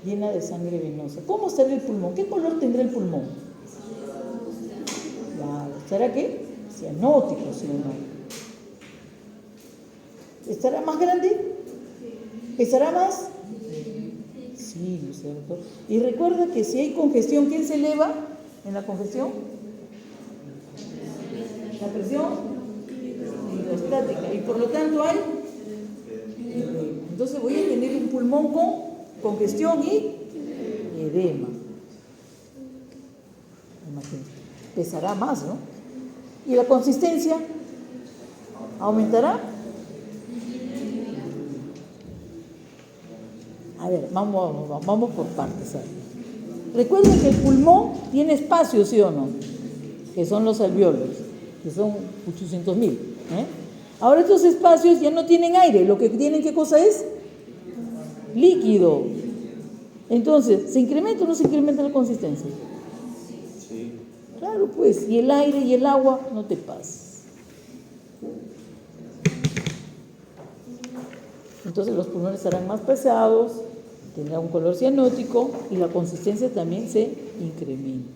Llena de sangre venosa. ¿Cómo estará el pulmón? ¿Qué color tendrá el pulmón? Claro. ¿Estará qué? Cianótico, ¿sí o no? ¿Estará más grande? ¿Pesará más? Sí, ¿no es cierto? Y recuerda que si hay congestión, ¿quién se eleva en la congestión? La presión hidrostática. Y por lo tanto hay. Entonces voy a tener un pulmón con congestión y edema. Imagínate. Pesará más, ¿no? ¿Y la consistencia? ¿Aumentará? A ver, vamos por partes. Recuerden que el pulmón tiene espacios, ¿sí o no? Que son los alvéolos, que son 800.000. Ahora estos espacios ya no tienen aire, lo que tienen, ¿qué cosa es? Líquido. Entonces, ¿se incrementa o no se incrementa la consistencia? Sí. Claro, pues, y el aire y el agua no te pasan. Entonces los pulmones estarán más pesados, tendrá un color cianótico y la consistencia también se incrementa.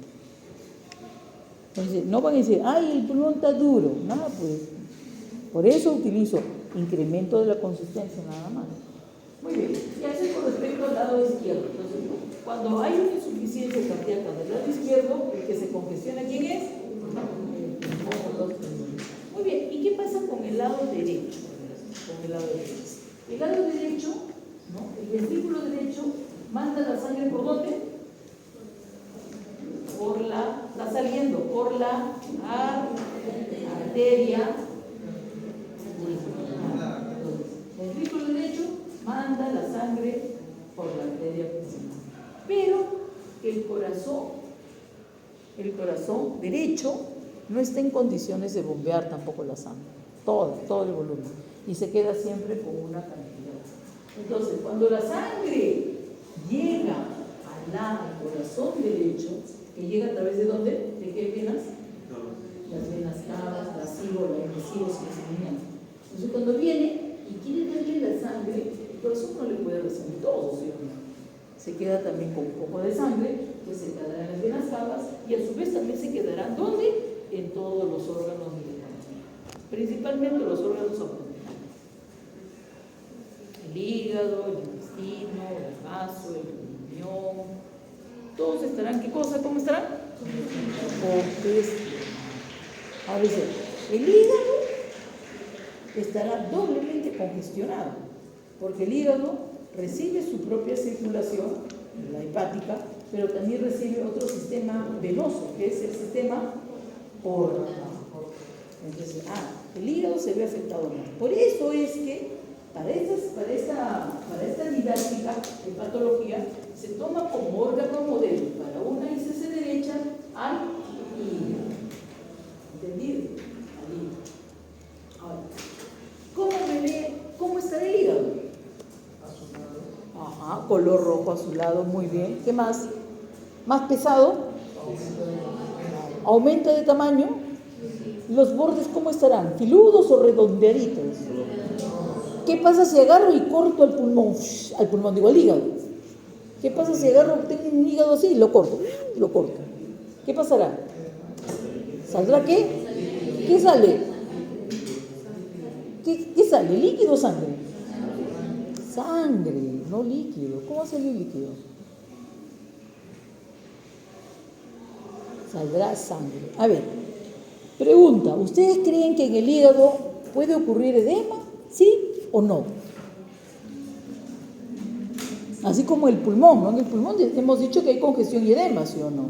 Entonces, no van a decir, ay, el pulmón está duro. Nada, pues. Por eso utilizo incremento de la consistencia, nada más. Muy bien, y así con respecto al lado izquierdo. Entonces, cuando hay una insuficiencia cardíaca del lado izquierdo, el que se congestiona, ¿quién es? Muy bien, ¿y qué pasa con el lado derecho? Con el lado derecho. El lado derecho, ¿no? El ventrículo derecho manda la sangre ¿por dónde? Está saliendo por la arteria. El ventrículo derecho manda la sangre por la arteria principal. Pero el corazón derecho no está en condiciones de bombear tampoco la sangre, todo el volumen, y se queda siempre con una cantidad. Entonces, cuando la sangre llega al corazón derecho, que llega a través de ¿dónde? ¿De qué venas? Las venas cavas, placebo, la emisivo, entonces cuando viene y quiere darle la sangre, el corazón no le puede recibir todo, ¿sí o no? Se queda también con un poco de sangre que se quedará en las venas cavas y a su vez también se quedarán ¿dónde? En todos los órganos del cuerpo, principalmente los órganos abdominales, el hígado, el intestino, el vaso, el riñón, todos estarán, ¿qué cosa? ¿Cómo estarán? Congestionados. A veces, el hígado estará doblemente congestionado, porque el hígado recibe su propia circulación, la hepática, pero también recibe otro sistema venoso, que es el sistema portal. Entonces, el hígado se ve afectado más. Por eso es que para esta didáctica de patología se toma como órgano modelo para una ICC derecha al hígado. ¿Entendido? Al hígado. Ahora, ¿cómo está el hígado? Ajá, color rojo azulado, muy bien. ¿Qué más? ¿Más pesado? ¿Aumenta de tamaño? ¿Los bordes cómo estarán? ¿Filudos o redondeaditos? ¿Qué pasa si agarro y corto al pulmón? Digo, al hígado. ¿Qué pasa si agarro, tengo un hígado así y lo corto? ¿Qué pasará? ¿Saldrá qué? ¿Qué sale? ¿Qué sale? ¿Líquido o sangre? Sangre, no líquido. ¿Cómo sale el líquido? Saldrá sangre. A ver, pregunta, ¿ustedes creen que en el hígado puede ocurrir edema? ¿Sí o no? Así como el pulmón, ¿no? En el pulmón hemos dicho que hay congestión y edema, ¿sí o no?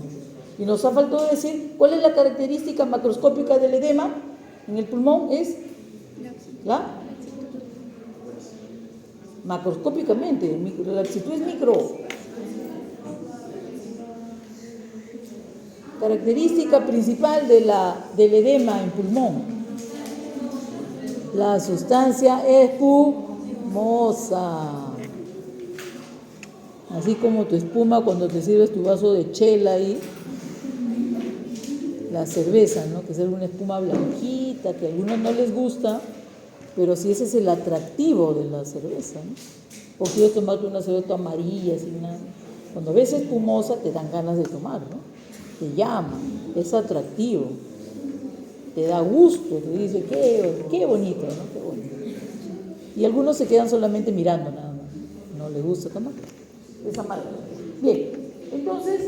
Y nos ha faltado decir cuál es la característica macroscópica del edema en el pulmón. Es la macroscópicamente, la laxitud es micro. Característica principal del edema en pulmón: la sustancia espumosa. Así como tu espuma cuando te sirves tu vaso de chela ahí, la cerveza, ¿no? Que es una espuma blanquita, que a algunos no les gusta, pero sí ese es el atractivo de la cerveza, ¿no? O quieres tomarte una cerveza amarilla, sin nada. Cuando ves espumosa te dan ganas de tomar, ¿no? Te llama, es atractivo, te da gusto, te dice, qué bonito, ¿no? Qué bonito. Y algunos se quedan solamente mirando nada más, no les gusta tomar. Es amargo. Bien, entonces,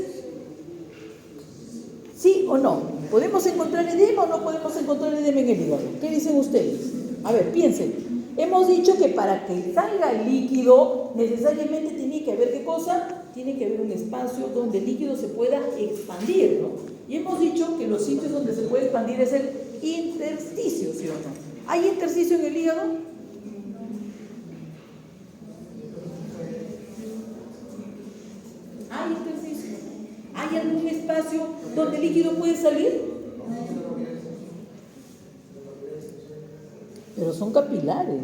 ¿sí o no? ¿Podemos encontrar edema o no podemos encontrar edema en el hígado? ¿Qué dicen ustedes? A ver, piensen. Hemos dicho que para que salga el líquido, necesariamente tiene que haber, ¿qué cosa? Tiene que haber un espacio donde el líquido se pueda expandir, ¿no? Y hemos dicho que los sitios donde se puede expandir es el intersticio, ¿sí o no? ¿Hay intersticio en el hígado? ¿Hay intersticio? ¿Hay algún espacio donde el líquido puede salir? Pero son capilares.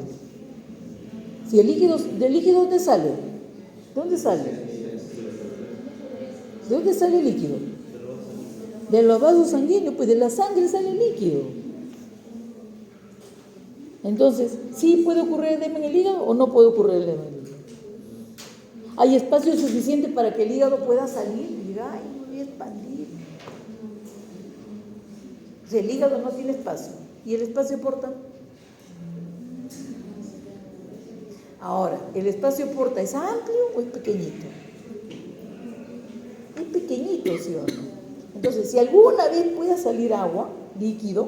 Si el líquido, ¿del líquido dónde sale? ¿De dónde sale? ¿De dónde sale el líquido? De los vasos sanguíneos, pues de la sangre sale el líquido. Entonces, ¿sí puede ocurrir edema en el hígado o no puede ocurrir edema en el hígado? ¿Hay espacio suficiente para que el hígado pueda salir y diga, ay, me voy a expandir? Si el hígado no tiene espacio, ¿y el espacio porta? Ahora, ¿el espacio porta es amplio o es pequeñito? Es pequeñito, ¿sí o no? Entonces, si alguna vez pueda salir agua, líquido,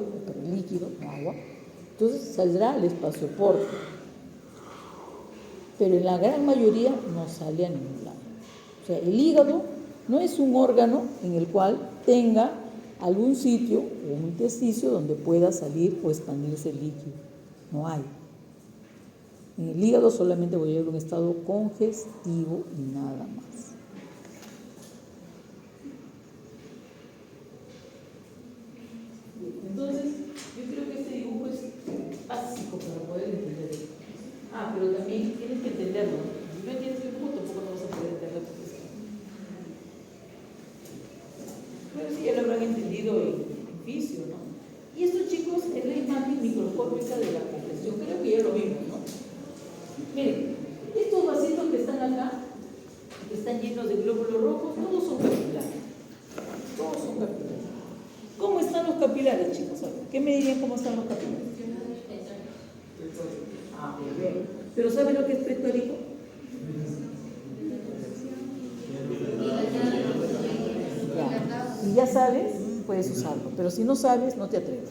no agua, entonces saldrá el espacio porta. Pero en la gran mayoría no sale a ningún lado. O sea, el hígado no es un órgano en el cual tenga algún sitio o un intersticio donde pueda salir o expandirse el líquido. No hay. En el hígado solamente voy a llevar un estado congestivo y nada más. Entonces, yo creo que este dibujo es básico para poder entender esto. Pero también tienes que entenderlo. Si no entiendes el dibujo, tampoco no vas a poder entenderlo. Pero sí, ya lo habrán entendido en oficio, ¿no? Y estos, chicos, es la imagen microscópica de la congestión. Creo que ya lo vimos, ¿no? Miren, estos vasitos que están acá, que están llenos de glóbulos rojos, todos son capilares. Todos son capilares. ¿Cómo están los capilares, chicos? ¿Qué me dirían cómo están los capilares? Bien. ¿Pero saben lo que es pectórico? Ya. Y ya sabes, puedes usarlo. Pero si no sabes, no te atrevas.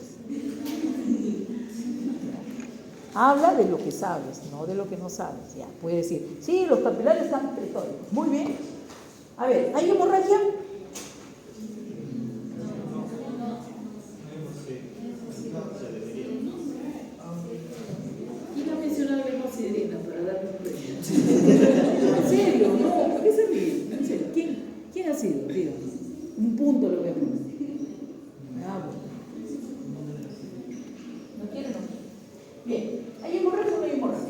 Habla de lo que sabes, no de lo que no sabes. Ya, puede decir, sí, los capilares están pectóricos. Muy bien. A ver, ¿hay hemorragia? ¿Quién ha mencionado la hemosiderina para darme un premio? ¿En serio? No, ¿por qué se ríe? En serio, ¿quién ha sido? Dígame. Un punto lo voy a poner. Bueno. ¿No quiere? No. Bien, ¿hay hemorragia o no hay hemorragia?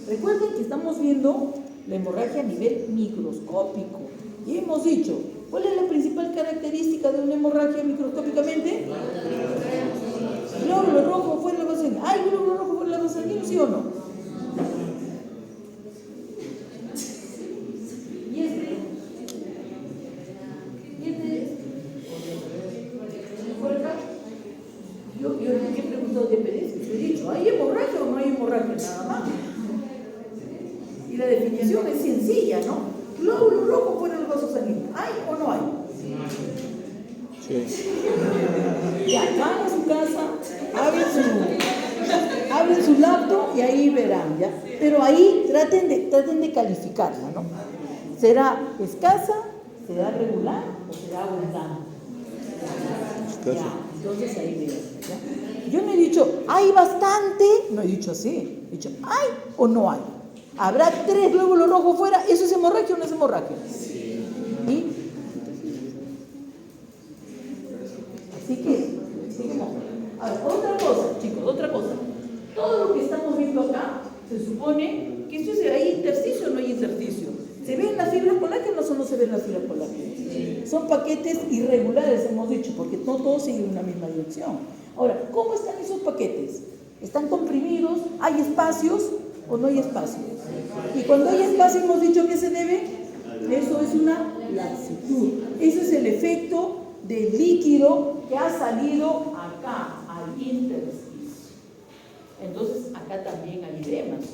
Recuerden que estamos viendo la hemorragia a nivel microscópico. Y hemos dicho, ¿cuál es la principal característica de una hemorragia microscópicamente? Glóbulo rojo fuera del vaso sanguíneo. ¿Hay glóbulo rojo fuera del vaso sanguíneo, sí o no? ¿Y este? ¿Fuera? Yo he preguntado de Pérez, yo he dicho, ¿hay hemorragia o no hay hemorragia? Nada más. Y la definición es sencilla, ¿no? Glóbulo rojo fuera del vaso sanguíneo. ¿Hay o no hay? Sí. Ya, van a su casa, abren su laptop y ahí verán, ¿ya? Pero ahí traten de calificarla, ¿no? ¿Será escasa, será regular o será abundante? Ya, entonces ahí vean, ¿ya? Yo no he dicho, hay bastante, no he dicho así, he dicho, ¿hay o no hay? ¿Habrá 3 glóbulos rojos fuera? ¿Eso es hemorragia o no es hemorragia? Sí. ¿Y? Así que, sigamos. A ver, otra cosa, chicos, otra cosa. Todo lo que estamos viendo acá, se supone que esto es, ¿hay intersticio o no hay intersticio? ¿Se ven las fibras colágenas o no se ven las fibras colágenas? Sí. Son paquetes irregulares, hemos dicho, porque no todos siguen una misma dirección. Ahora, ¿cómo están esos paquetes? ¿Están comprimidos? ¿Hay espacios o no hay espacio? Y cuando hay espacio, hemos dicho que se debe, eso es una laxitud. Ese es el efecto del líquido que ha salido acá, al intersticio. Entonces, acá también hay edemas.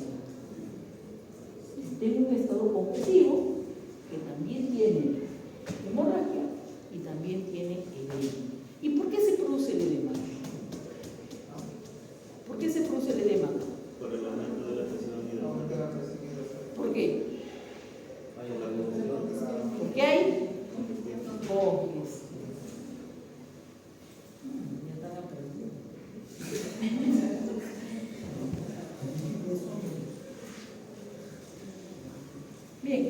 Tengo un estado congestivo que también tiene hemorragia y también tiene edema. ¿Y por qué se produce el edema? ¿Por qué se produce el edema? Por el aumento de la presión hidráulica. ¿Por qué? Porque hay congestión. Ya están aprendiendo. Bien,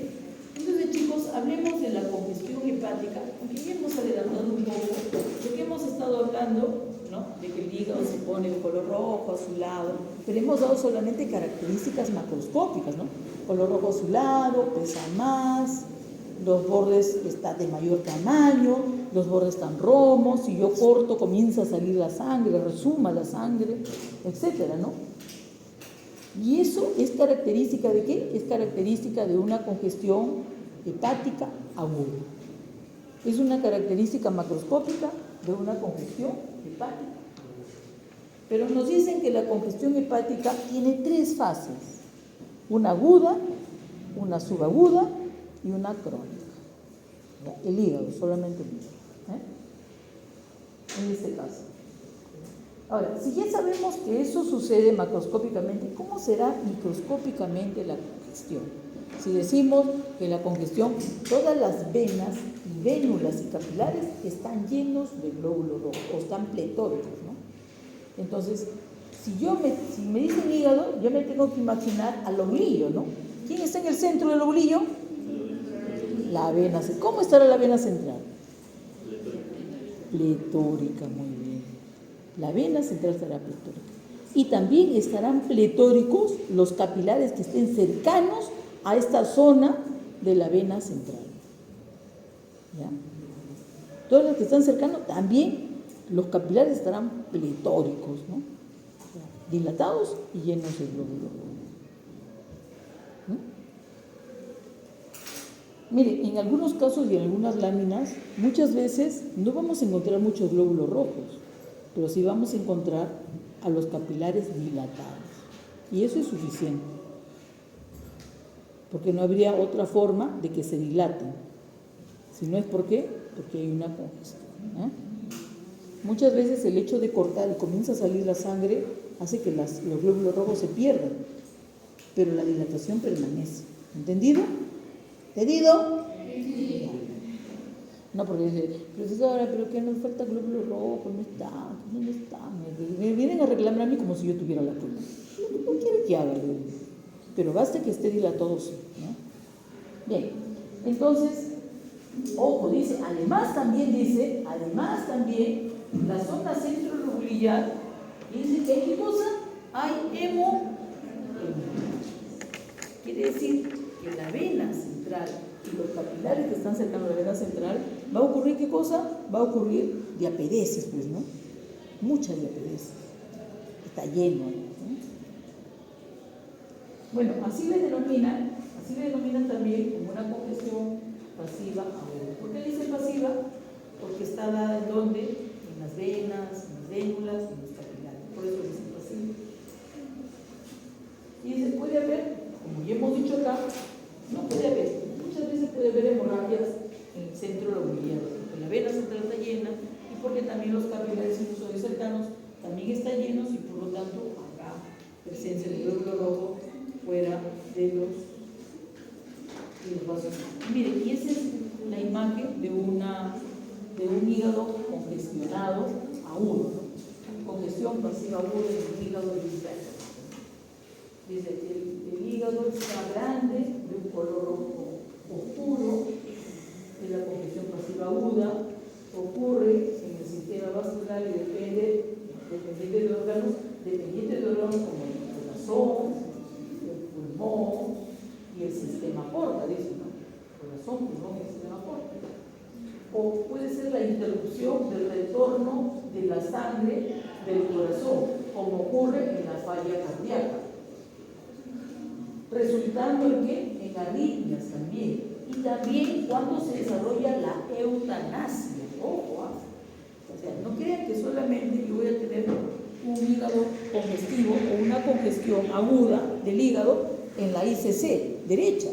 entonces, chicos, hablemos de la congestión hepática, aunque ya hemos adelantado un poco, porque hemos estado hablando, ¿no?, de que el hígado se pone de color rojo, azulado, pero hemos dado solamente características macroscópicas, ¿no? Color rojo azulado, pesa más, los bordes están de mayor tamaño, los bordes están romos, si yo corto comienza a salir la sangre, resuma la sangre, etcétera, ¿no? Y eso es característica ¿de qué? Es característica de una congestión hepática aguda. Es una característica macroscópica de una congestión hepática. Pero nos dicen que la congestión hepática tiene 3 fases. una aguda, una subaguda y una crónica. ¿Ya? El hígado, solamente el hígado. En este caso. Ahora, si ya sabemos que eso sucede macroscópicamente, ¿cómo será microscópicamente la congestión? Si decimos que la congestión, todas las venas, vénulas y capilares están llenos de glóbulos rojos o están pletóricos, ¿no? Entonces, si me dicen hígado, yo me tengo que imaginar al lobulillo, ¿no? ¿Quién está en el centro del lobulillo? La vena. ¿Cómo estará la vena central? Pletórica, muy bien. La vena central estará pletórica. Y también estarán pletóricos los capilares que estén cercanos a esta zona de la vena central. ¿Ya? Todos los que están cercanos, también los capilares estarán pletóricos, ¿no? Dilatados y llenos de glóbulos. Mire, en algunos casos y en algunas láminas, muchas veces no vamos a encontrar muchos glóbulos rojos, pero sí vamos a encontrar a los capilares dilatados. Y eso es suficiente, porque no habría otra forma de que se dilaten. Si no es porque hay una congestión. Muchas veces el hecho de cortar y comienza a salir la sangre hace que los glóbulos rojos se pierdan, pero la dilatación permanece. ¿Entendido? ¿Entendido? No, porque dice, profesora, pero que nos falta glóbulo rojo, no está, ¿dónde está? Me vienen a reclamar a mí como si yo tuviera la culpa. No quiero que haga, pero basta que esté dilatado, sí, ¿no? Bien, entonces, ojo, dice, además también, la zona centrolobulillar, dice que hay qué cosa, hay hemo. Quiere decir que la vena central y los capilares que están cercanos a la vena central, ¿va a ocurrir qué cosa? Va a ocurrir diapedesis, pues, ¿no? Mucha diapedesis. Está lleno, ¿no? Bueno, así le denominan también como una congestión pasiva aguda. ¿Por qué dice pasiva? Porque está dada en dónde? En las venas, en las vénulas, en los capilares. Por eso dice pasiva. Y se puede haber, como ya hemos dicho acá, no puede haber, muchas veces puede haber hemorragias en el centro lobulillar, porque la vena central está llena y porque también los capilares sinusales cercanos también están llenos y por lo tanto habrá presencia de glóbulo rojo fuera de los vasos. Miren, y esa es la imagen de un hígado congestionado agudo, ¿no? Congestión pasiva aguda en el hígado disperso. Dice, el hígado está grande, de un color rojo oscuro, es la congestión pasiva aguda, ocurre en el sistema vascular y dependiente de órganos como el corazón, el pulmón y el sistema porta, dice, ¿no? Corazón, pulmón y el sistema porta. O puede ser la interrupción del retorno de la sangre del corazón, como ocurre en la falla cardíaca, resultando en qué? En arritmias también. Y también cuando se desarrolla la eutanasia. Ojo, o sea, no crean que solamente yo voy a tener un hígado congestivo o una congestión aguda del hígado en la ICC derecha,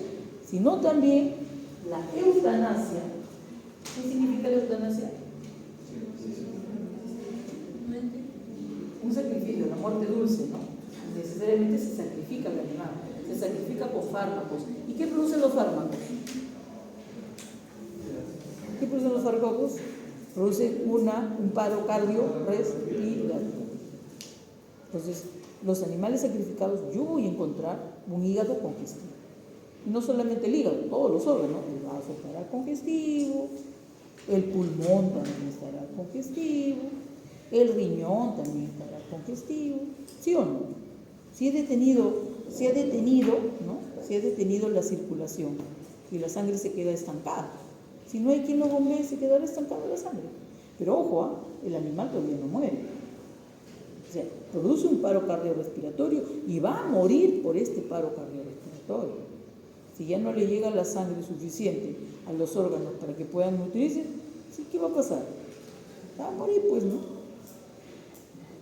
sino también la eutanasia. ¿Qué significa la eutanasia? Un sacrificio, la muerte dulce, ¿no? Necesariamente se sacrifica el animal, se sacrifica con fármacos. ¿Y qué producen los fármacos? ¿Qué producen los fármacos? Producen un paro cardiorrespiratorio. Entonces, los animales sacrificados, yo voy a encontrar un hígado congestivo. Y no solamente el hígado, todos los órganos. El vaso estará congestivo, el pulmón también estará congestivo, el riñón también estará congestivo. ¿Sí o no? Si ha detenido, ¿no? Si ha detenido la circulación y la sangre se queda estancada. Si no hay quien lo bombee, se quedará estancada la sangre. Pero ojo, el animal todavía no muere. O sea, produce un paro cardiorrespiratorio y va a morir por este paro cardiorrespiratorio. Si ya no le llega la sangre suficiente a los órganos para que puedan nutrirse, ¿sí? ¿Qué va a pasar? Va a morir, pues, ¿no?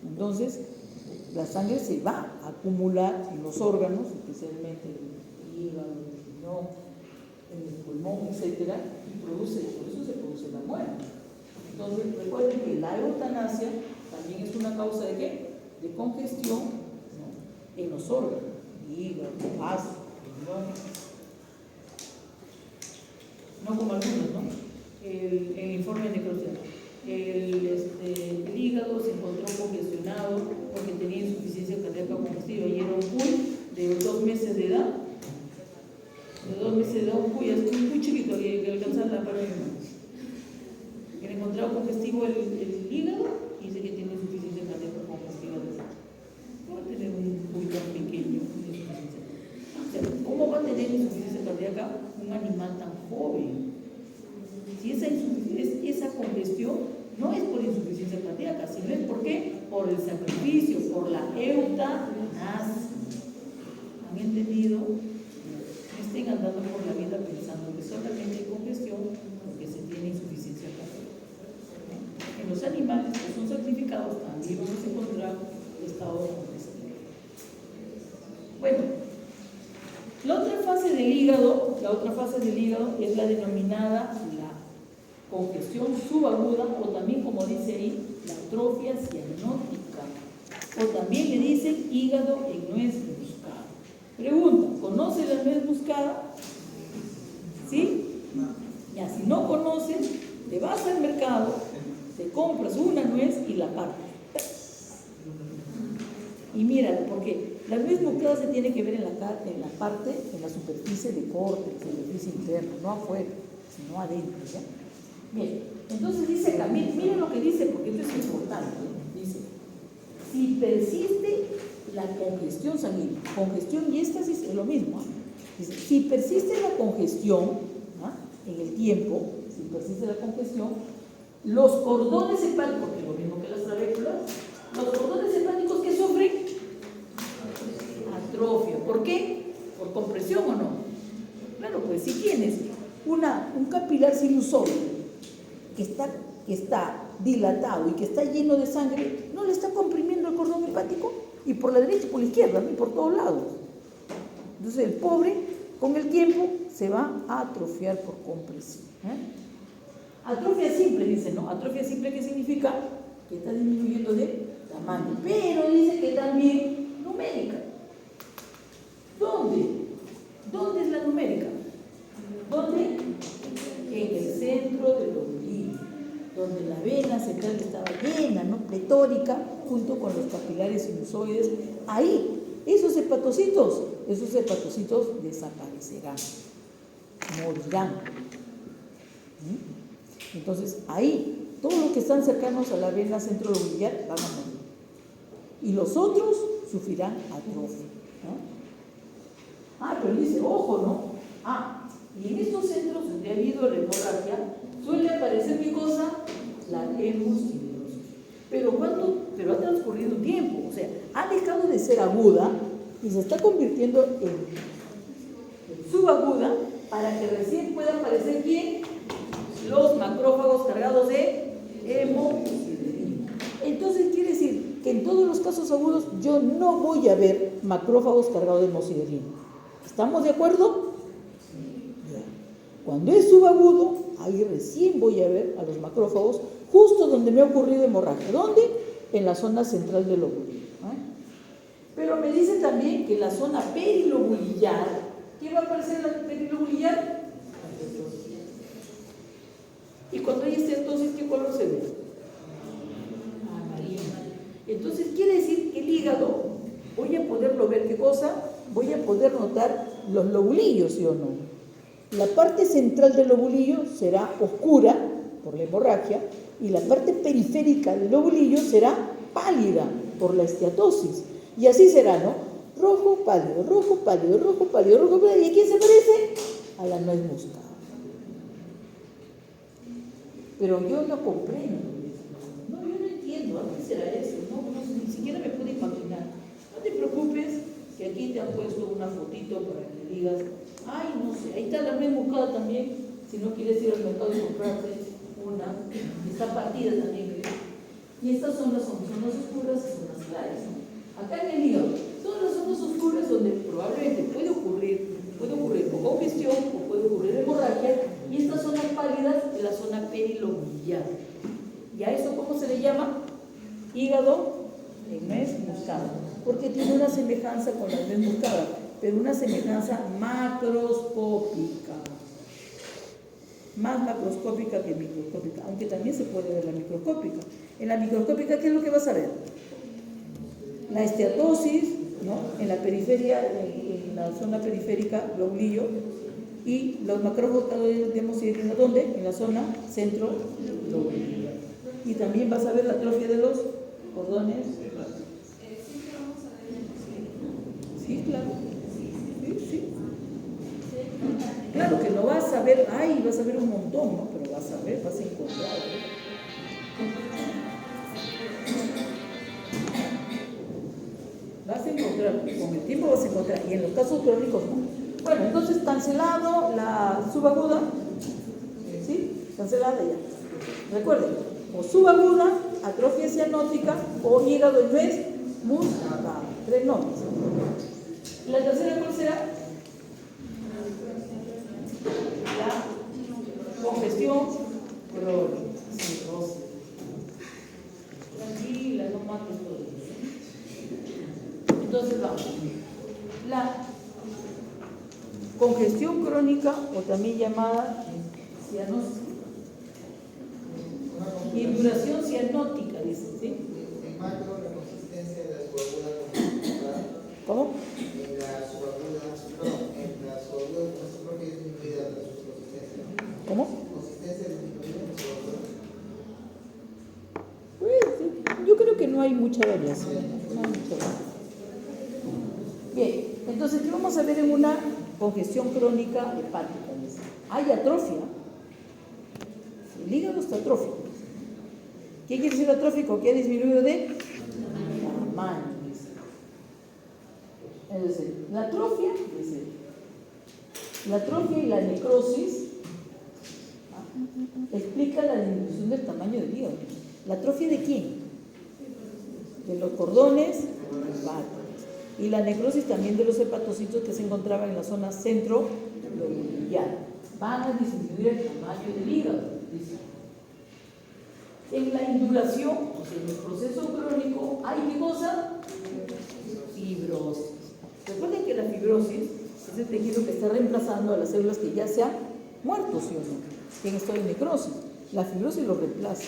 Entonces, la sangre se va a acumular en los órganos, especialmente en el hígado, en el riñón, en el pulmón, etcétera, y por eso se produce la muerte. Entonces, recuerden que la eutanasia también es una causa de ¿qué? De congestión, ¿no? En los órganos, hígado, vaso, riñón, no como algunos, ¿no? El informe de necropsia. El hígado se encontró congestionado porque tenía insuficiencia cardíaca congestiva y era un cuy de 2 meses de edad. De 2 meses de edad, un cuy muy chiquito que alcanzaba la palma de mi mano. Que le encontraba congestivo el hígado y dice que tiene insuficiencia cardíaca congestiva. ¿Cómo va a tener un cuy tan pequeño? O sea, ¿cómo va a tener insuficiencia cardíaca un animal tan joven? Si esa congestión no es por insuficiencia cardíaca, sino es ¿por qué? Por el sacrificio, por la eutanasia. ¿Han entendido? No estén andando por la vida pensando que solamente hay congestión porque se tiene insuficiencia cardíaca. En los animales que son sacrificados también vamos a encontrar estado de congestión. Bueno, la otra fase del hígado es la denominada congestión subaguda, o también, como dice ahí, la atrofia cianótica, o también le dicen hígado en nuez moscada. Pregunta, ¿conoce la nuez moscada? ¿Sí? Ya, si no conoces, te vas al mercado, te compras una nuez y la partes. Y míralo, porque la nuez moscada se tiene que ver en la superficie de corte, en la superficie interna, no afuera, sino adentro, ¿ya? Bien, entonces dice acá, miren lo que dice, porque esto es importante. Dice, si persiste la congestión sanguínea, congestión y éstasis es lo mismo. Dice, si persiste la congestión en el tiempo, si persiste la congestión, los cordones hepáticos, porque es lo mismo que las trabéculas, los cordones hepáticos que sufren atrofia. ¿Por qué? ¿Por compresión o no? Claro, pues si tienes un capilar sinusoide que está dilatado y que está lleno de sangre, no le está comprimiendo el cordón hepático, y por la derecha y por la izquierda, ¿no? Y por todos lados. Entonces el pobre con el tiempo se va a atrofiar por compresión. Atrofia simple, dice, ¿no? Atrofia simple, ¿qué significa? Que está disminuyendo de tamaño, pero dice que también numérica. ¿Dónde es la numérica? ¿Dónde? En el centro del oblícuo, donde la vena central estaba llena, ¿no? Pletórica, junto con los capilares sinusoides. Ahí, esos hepatocitos desaparecerán, morirán. Entonces, ahí, todos los que están cercanos a la vena centrolobular van a morir. Y los otros sufrirán atrofia, ¿no? Pero dice, ojo, ¿no? Y en estos centros donde ha habido la hemorragia, suele aparecer ¿qué cosa? La hemosiderosis. Pero ha transcurrido un tiempo, o sea, ha dejado de ser aguda y se está convirtiendo en subaguda para que recién pueda aparecer ¿quién? Los macrófagos cargados de hemosiderina. Entonces quiere decir que en todos los casos agudos yo no voy a ver macrófagos cargados de hemosiderina. ¿Estamos de acuerdo? Cuando es subagudo, ahí recién voy a ver a los macrófagos justo donde me ha ocurrido hemorragia. ¿Dónde? En la zona central del lóbulo. Pero me dice también que la zona perilobulillar, ¿qué va a aparecer en la perilobulillar? Y cuando hay estenosis, ¿qué color se ve? Amarillo. Entonces quiere decir que el hígado, voy a poderlo ver, ¿qué cosa? Voy a poder notar los lobulillos, ¿sí o no? La parte central del lobulillo será oscura por la hemorragia y la parte periférica del lobulillo será pálida por la esteatosis. Y así será, ¿no? Rojo, pálido, rojo, pálido, rojo, pálido, rojo, pálido. ¿Y a quién se parece? A la nuez moscada. Pero yo no comprendo. No, yo no entiendo. ¿A qué será eso? No, ni siquiera me puedo imaginar. No te preocupes, que aquí te han puesto una fotito para que digas, no sé, ahí está la nuez moscada también, si no quieres ir al mercado y comprarte una, está partida también, ¿crees? Y estas son las oscuras y son las claras, ¿no? Acá en el hígado, todas las zonas oscuras donde probablemente puede ocurrir o congestión o puede ocurrir hemorragia, y estas zonas pálidas es la zona perilobular. ¿Y a eso cómo se le llama? Hígado en nuez moscada, porque tiene una semejanza con la nuez moscada, pero una semejanza macroscópica, más macroscópica que microscópica, aunque también se puede ver la microscópica. En la microscópica, ¿qué es lo que vas a ver? La esteatosis, ¿no? En la periferia, en la zona periférica, lobulillo, y los macrófagos debemos ir a ¿dónde? En la zona centro lobulillo. Y también vas a ver la atrofia de los cordones. Sí, claro. Sí. Claro que no vas a ver, vas a ver un montón, ¿no? Pero vas a ver, vas a encontrar. Vas a encontrar, con el tiempo vas a encontrar, y en los casos crónicos no. Bueno, entonces cancelado la subaguda, ¿sí? Cancelada ya. Recuerden, o subaguda, atrofia cianótica o hígado en nuez moscada. 3 nombres. ¿La tercera cuál será? La congestión crónica. Cirrosis. Tranquila, no mates todo eso. Entonces vamos. La congestión crónica, o también llamada cianosis, induración cianótica, dice, ¿sí? En macro, la consistencia de la subaguda. ¿Cómo? En la subaguda, creo que es disminuida la consistencia. ¿Cómo? Consistencia disminuida en la subaguda. Pues, sí, yo creo que no hay mucha variación. No hay mucha variación. Bien, entonces, ¿qué vamos a ver en una congestión crónica hepática? Hay atrofia. El hígado está atrófico. ¿Qué quiere decir atrófico? Que ha disminuido de tamaño. Es decir, la atrofia y la necrosis explica la disminución del tamaño del hígado. ¿La atrofia de quién? De los cordones hepáticos. Y la necrosis también de los hepatocitos que se encontraban en la zona centro-lobular. Van a disminuir el tamaño del hígado, dice. En la induración, o sea, en el proceso crónico, ¿hay qué cosa? Fibrosis. Recuerden que la fibrosis es el tejido que está reemplazando a las células que ya se han muerto, ¿sí o no? Que en estado de necrosis. La fibrosis lo reemplaza.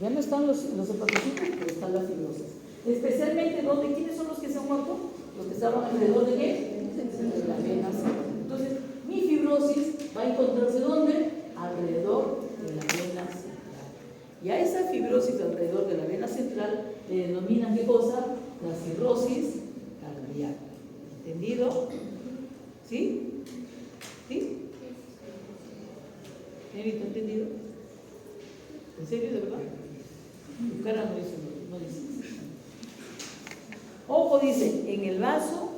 Ya no están los hepatocitos, pero está la fibrosis. Especialmente, ¿dónde? ¿Quiénes son los que se han muerto? Los que estaban alrededor de qué? De la vena central. Entonces, mi fibrosis va a encontrarse ¿dónde? Alrededor de la vena central. Y a esa fibrosis alrededor de la vena central le denominan ¿qué cosa? La cirrosis cardíaca. ¿Entendido? ¿Sí? ¿Sí? ¿Señorita, entendido? ¿En serio, de verdad? Tu cara no dice, no dice. Ojo, dice, en el vaso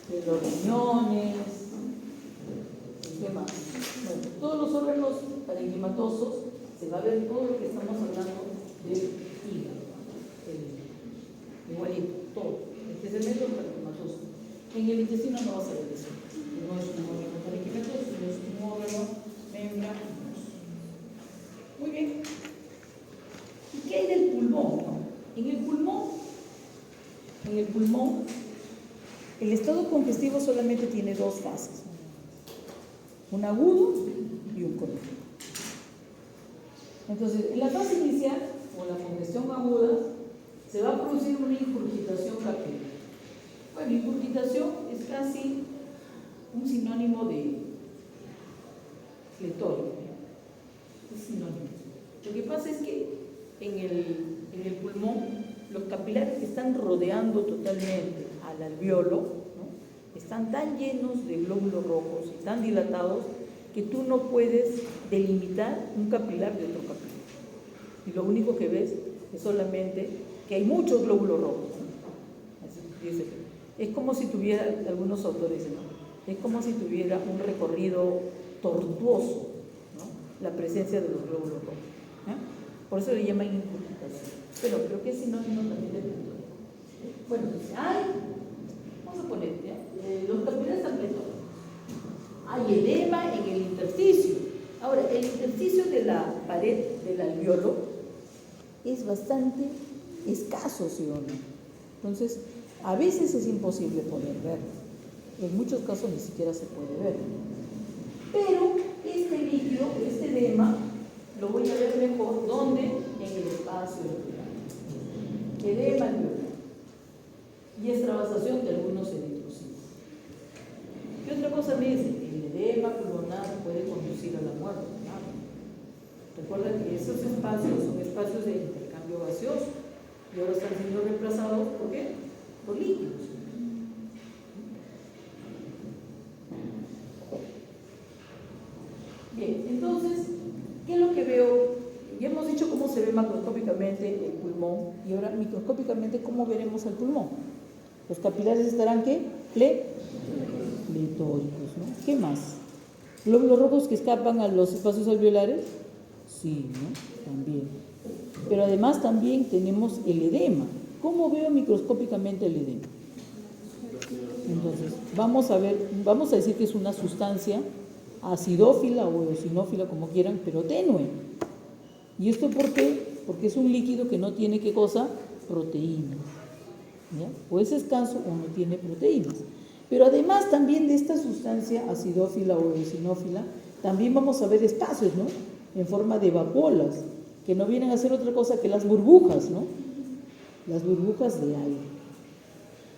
de los riñones, ¿qué más? Bueno, todos los órganos parenquimatosos se va a ver todo lo que estamos hablando del hígado. Igualito, todo. Especialmente los parenquimatosos. En el intestino no vas a ver eso. No es un órgano parenquimatoso, sino es un órgano membranoso. Muy bien. ¿Y qué hay del pulmón? En el pulmón, el estado congestivo solamente tiene 2 fases, un agudo y un crónico. Entonces, en la fase inicial, o la congestión aguda, se va a producir una ingurgitación capilar. Bueno, ingurgitación es casi un sinónimo de fletorio, es sinónimo. Lo que pasa es que en el pulmón, los capilares que están rodeando totalmente al alveolo, ¿no? Están tan llenos de glóbulos rojos y tan dilatados que tú no puedes delimitar un capilar de otro capilar. Y lo único que ves es solamente que hay muchos glóbulos rojos, ¿no? Así dice. Es como si tuviera, algunos autores dicen, ¿no? Es como si tuviera un recorrido tortuoso, ¿no? La presencia de los glóbulos rojos, ¿eh? Por eso le llaman ingurgitación. Pero creo que es sinónimo también de fletorio. Bueno, dice, vamos a poner, ¿ya? Los capilares están pletónicos. Hay edema en el intersticio. Ahora, el intersticio de la pared del alveolo es bastante escaso, ¿sí o no? Entonces, a veces es imposible poder verlo. En muchos casos ni siquiera se puede ver. Pero este líquido, este edema, lo voy a ver mejor, ¿dónde? En el espacio alveolar. Edema alveolar. Y extravasación de algunos eritrocitos. ¿Qué otra cosa me dice? El edema pulmonar puede conducir a la muerte. Recuerda que esos espacios son espacios de intercambio gaseoso y ahora están siendo reemplazados ¿por qué? Por líquidos. Bien, entonces, ¿qué es lo que veo? Ya hemos dicho cómo se ve macroscópicamente el pulmón y ahora microscópicamente cómo veremos al pulmón. Los capilares estarán ¿qué? Pletóricos, ¿no? ¿Qué más? ¿Glóbulos rojos que escapan a los espacios alveolares? Sí, ¿no? También. Pero además también tenemos el edema. ¿Cómo veo microscópicamente el edema? Entonces, vamos a decir que es una sustancia acidófila o eosinófila, como quieran, pero tenue. ¿Y esto por qué? Porque es un líquido que no tiene, ¿qué cosa? Proteínas. ¿Ya? O es escaso o no tiene proteínas. Pero además también de esta sustancia acidófila o eosinófila, también vamos a ver espacios, ¿no? En forma de vacuolas, que no vienen a ser otra cosa que las burbujas, ¿no? Las burbujas de aire.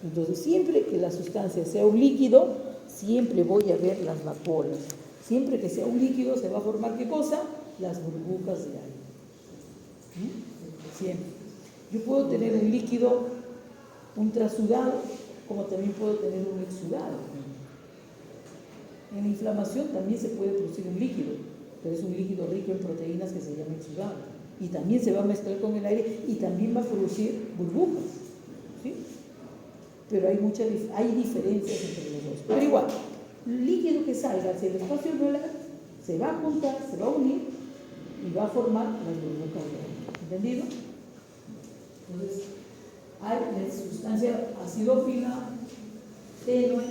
Entonces, siempre que la sustancia sea un líquido, siempre voy a ver las vacuolas. Siempre que sea un líquido, se va a formar, ¿qué cosa? Las burbujas de aire. Siempre. Yo puedo tener un líquido, un trasudado, como también puedo tener un exudado. En la inflamación también se puede producir un líquido, pero es un líquido rico en proteínas que se llama exudado. Y también se va a mezclar con el aire y también va a producir burbujas. ¿Sí? Pero hay diferencias entre los dos. Pero igual, el líquido que salga hacia el espacio alveolar se va a juntar, se va a unir y va a formar las burbujas de aire. ¿Entendido? Entonces, hay la sustancia acidófila, tenue, y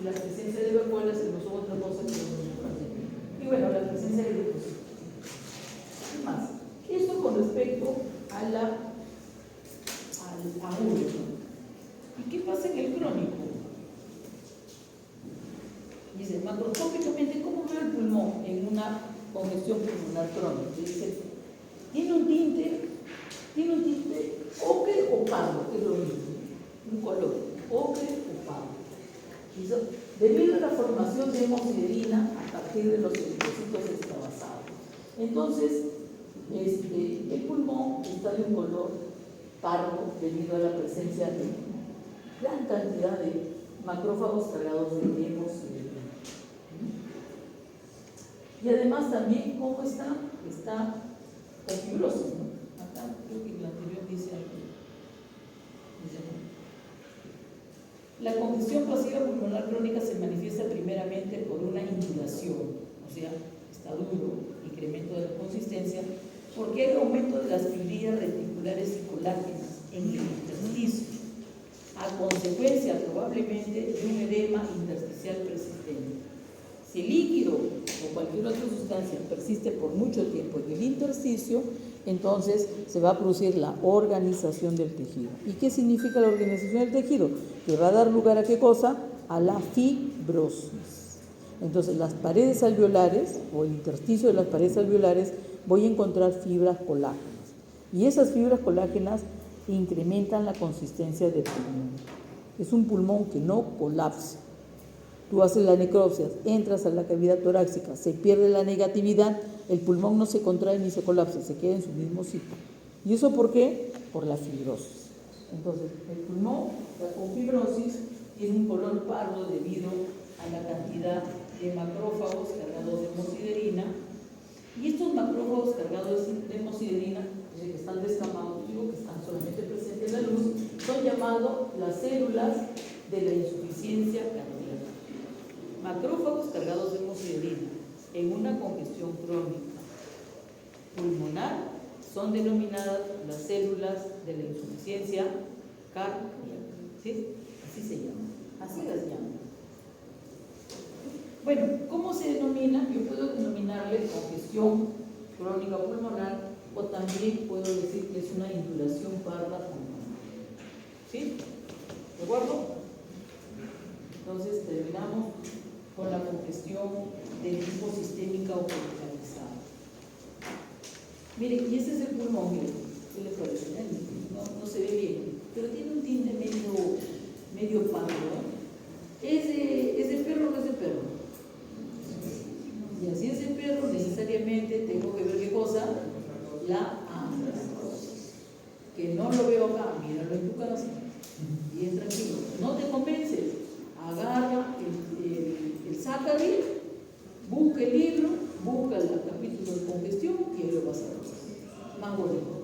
la presencia de vacuolas que no son otra cosa que los burbujas de aire. Y bueno, la presencia de glucosa. ¿Qué más? Esto con respecto al agudo. ¿Y qué pasa en el crónico? Dice, macroscópicamente, ¿cómo veo el pulmón en una congestión pulmonar crónica? Dice, tiene un tinte ocre o pardo, que es lo mismo, un color, ocre o pardo. Dice, debido a la formación de hemosiderina a partir de los eritrocitos extravasados. Entonces, el pulmón está de un color pardo debido a la presencia de gran cantidad de macrófagos cargados de hemosiderina. Y además también, ¿cómo está? Está con fibrosis, ¿no? Acá creo que en la anterior dice algo. La congestión pasiva pulmonar crónica se manifiesta primeramente por una inundación, o sea, está duro, incremento de la consistencia, porque hay aumento de las fibrillas reticulares y colágenas en el intersticio, a consecuencia probablemente de un edema intersticial persistente. Si el líquido o cualquier otra sustancia persiste por mucho tiempo en el intersticio, entonces se va a producir la organización del tejido. ¿Y qué significa la organización del tejido? Que va a dar lugar a ¿qué cosa? A la fibrosis. Entonces las paredes alveolares o el intersticio de las paredes alveolares voy a encontrar fibras colágenas. Y esas fibras colágenas incrementan la consistencia del pulmón. Es un pulmón que no colapsa. Tú haces la necropsia, entras a la cavidad torácica, se pierde la negatividad, el pulmón no se contrae ni se colapsa, se queda en su mismo sitio. ¿Y eso por qué? Por la fibrosis. Entonces, el pulmón con fibrosis tiene un color pardo debido a la cantidad de macrófagos cargados de hemosiderina. Y estos macrófagos cargados de hemosiderina, que están descamados, digo que están solamente presentes en la luz, son llamados las células de la insuficiencia cardíaca. Macrófagos cargados de hemosiderina en una congestión crónica pulmonar son denominadas las células de la insuficiencia cardiaca, ¿sí? Así se llama, así las llaman. Bueno, ¿cómo se denomina? Yo puedo denominarle congestión crónica pulmonar o también puedo decir que es una induración parda pulmonar. ¿Sí? ¿De acuerdo? Entonces terminamos con la congestión de tipo sistémica o generalizada. Miren, y este es el pulmón, miren, ¿qué les parece? No se ve bien, pero tiene un tinte medio pardo, ¿no? ¿Es de perro o no es de perro? Y así es de perro, necesariamente tengo que ver qué cosa, la andrastosis. Que no lo veo acá, míralo en tu casa, bien tranquilo. No te convences, agarra el Zaccary, busca el libro, busca el capítulo de congestión y ahí lo vas a ver. Más bonito.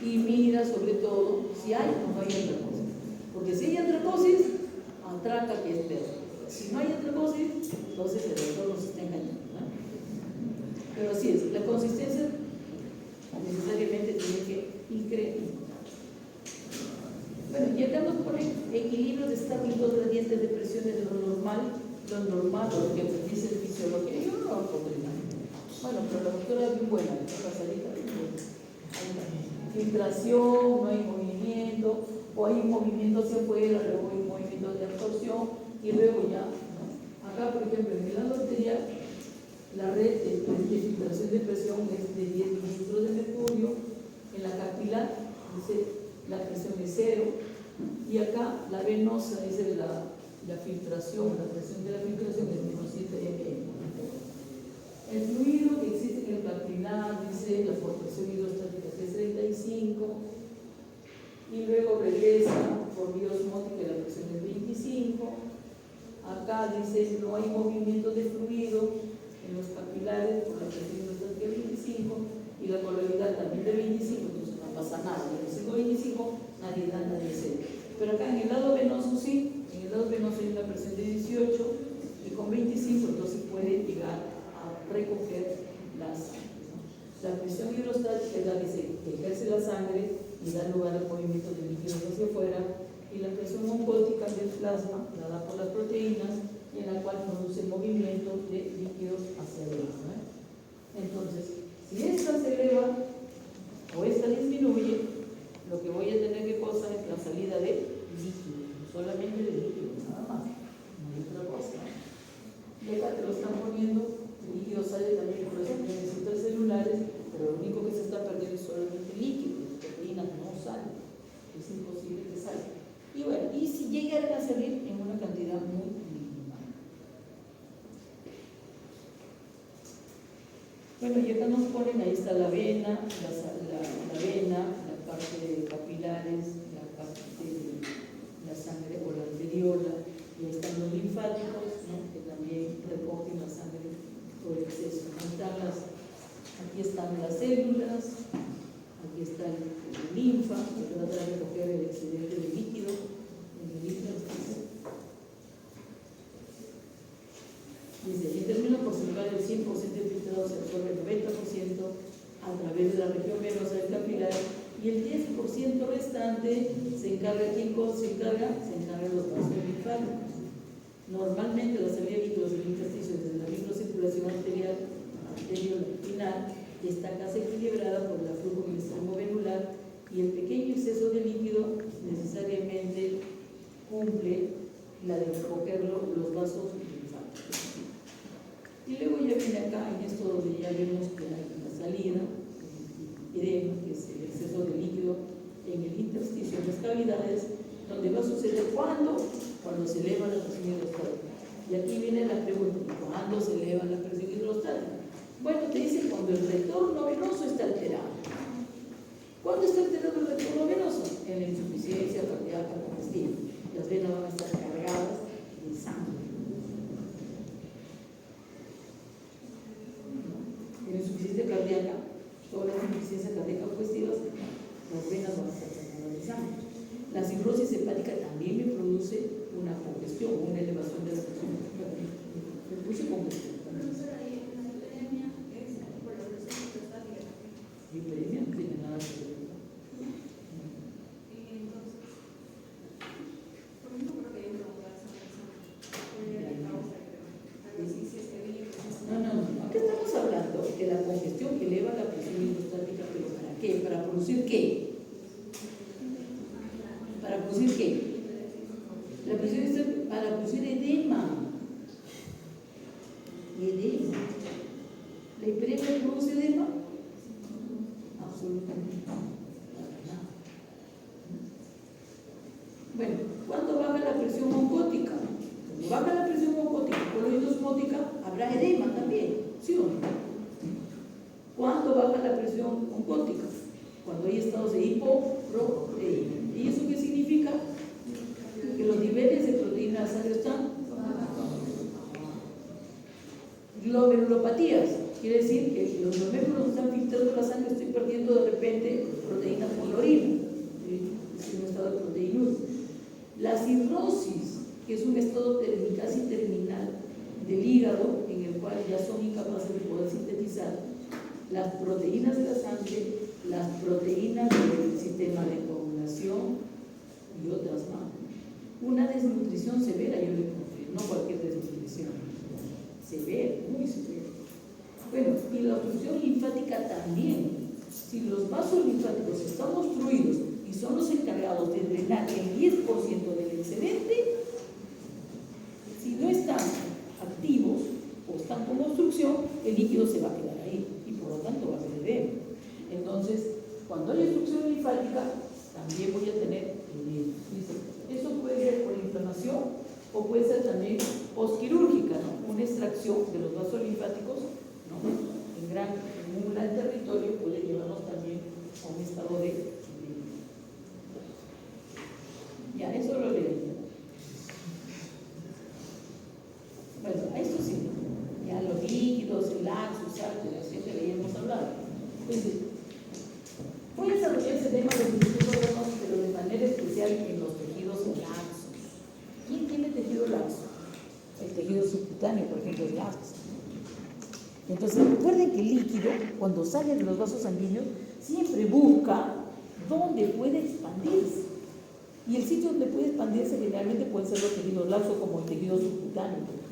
Y mira sobre todo si hay o no hay antracosis. Porque si hay antracosis, atraca que es perro. Si no hay antracosis, entonces el doctor nos está engañando, ¿no? Pero así es, la consistencia necesariamente tiene que incrementar. Bueno, y acá nos ponen equilibrio de estáticos gradientes de presiones de lo normal, lo que dice el fisiología. Yo no lo pondría. Bueno, pero la doctora es muy buena, la salida es muy buena. Filtración, no hay movimiento, o hay un movimiento hacia afuera, luego hay un movimiento de absorción y luego ya, ¿no? Acá, por ejemplo, en el lado arterial, la red de filtración de presión es de 10 mililitros de mercurio, en la capilar dice la presión es 0, y acá la venosa dice la filtración, la presión de la filtración es menos 7 mm. El fluido que existe en el capilar dice la presión hidrostática es 35, y luego regresa por vía osmótica y la presión es 25. Acá dice no hay movimiento de fluido en los capilares por la presión hidrostática de 25 y la polaridad también de 25, entonces no pasa nada. En el 125 nadie da nada de 0. Pero acá en el lado venoso sí, en el lado venoso hay una presión de 18 y con 25 entonces puede llegar a recoger la sangre, ¿no? La presión hidrostática es la que ejerce la sangre y da lugar al movimiento de líquidos hacia afuera, y la presión oncótica del plasma la da por las proteínas y en la cual produce movimiento de líquidos hacia adentro, ¿no? Entonces, si esta se eleva o esta disminuye, lo que voy a tener que cosa es la salida de líquido, solamente de líquido, nada más, no hay otra cosa. Y acá te lo están poniendo, el líquido sale también por esos necesitas celulares, pero lo único que se está perdiendo es solamente líquido, las proteínas no salen, es imposible que salga. Y bueno, y si llegaran a salir en una cantidad muy mínima. Bueno, y acá nos ponen, ahí está la vena, la vena, la parte de capilares, la parte de la sangre o la arteriola, y ahí están los linfáticos, ¿no? Que también recogen la sangre por exceso. Aquí están las células, aquí está el linfa, que trata de recoger el excedente de líquido. Dice, en términos porcentuales, el 100% del filtrado se absorbe el 90% a través de la región venosa del capilar y el 10% restante se encarga, ¿quién se encarga? Se encarga de los vasos linfáticos. Normalmente la salida de líquidos del intersticio desde la microcirculación arteriolar está casi equilibrada por el flujo del extremo venular y el pequeño exceso de líquido necesariamente cumple la de recogerlo los vasos linfáticos. Y luego ya viene acá en esto donde ya vemos que hay la salida, edema, que es el exceso de líquido en el intersticio, en las cavidades, donde va a suceder cuando se eleva la presión hidrostática. Y aquí viene la pregunta, ¿cuándo se eleva la presión hidrostática? Bueno, te dice cuando el retorno venoso está alterado. ¿Cuándo está alterado el retorno venoso? En la insuficiencia cardíaca congestiva. Las venas van a estar cargadas de sangre. En la insuficiencia cardíaca, todas las insuficiencias cardíacas congestivas, las venas van a estar cargadas de sangre. La cirrosis hepática también me produce una congestión, una elevación de la presión. Me puse congestión. Hiperemia no tiene nada que ver. producir qué? ¿Para producir qué? La presión es para producir edema. Edema. ¿La hiperemia produce edema? Absolutamente no. Bueno, ¿cuánto baja la presión oncótica? Cuando baja la presión oncótica por la osmótica, habrá edema también, ¿sí o no? ¿Cuánto baja la presión oncótica? Cuando hay estados de hipoproteína. ¿Y eso qué significa? Que los niveles de proteína de la sangre están. Glomerulopatías, quiere decir que los glomérulos están filtrando la sangre, estoy perdiendo de repente proteína por la orina, es un estado de proteinuria. La cirrosis, que es un estado casi terminal del hígado, en el cual ya son incapaces de poder sintetizar las proteínas de la sangre, las proteínas del sistema de coagulación y otras más. Una desnutrición severa, yo le pondré, no cualquier desnutrición, severa, muy severa. Bueno, y la obstrucción linfática también. Si los vasos linfáticos están obstruidos y son los encargados de drenar el 10% del excedente, si no están activos o están con obstrucción, el líquido se va a quedar ahí y por lo tanto va a haber edema. Entonces, cuando hay obstrucción linfática, también voy a tener edema. Eso puede ser por inflamación o puede ser también postquirúrgica, ¿no? Una extracción de los vasos linfáticos, ¿no? En un gran territorio puede llevarnos también a un estado de edema. Ya, eso lo leí. Bueno, esto sí, ya los líquidos, el laxus, así que habíamos hablado. Entonces, puede desarrollarse edema de los distintos órganos, pero de manera especial en los tejidos laxos. ¿Quién tiene tejido laxo? El tejido subcutáneo, por ejemplo, es laxo. Entonces, recuerden que el líquido, cuando sale de los vasos sanguíneos, siempre busca dónde puede expandirse. Y el sitio donde puede expandirse generalmente pueden ser los tejidos laxos, como el tejido subcutáneo.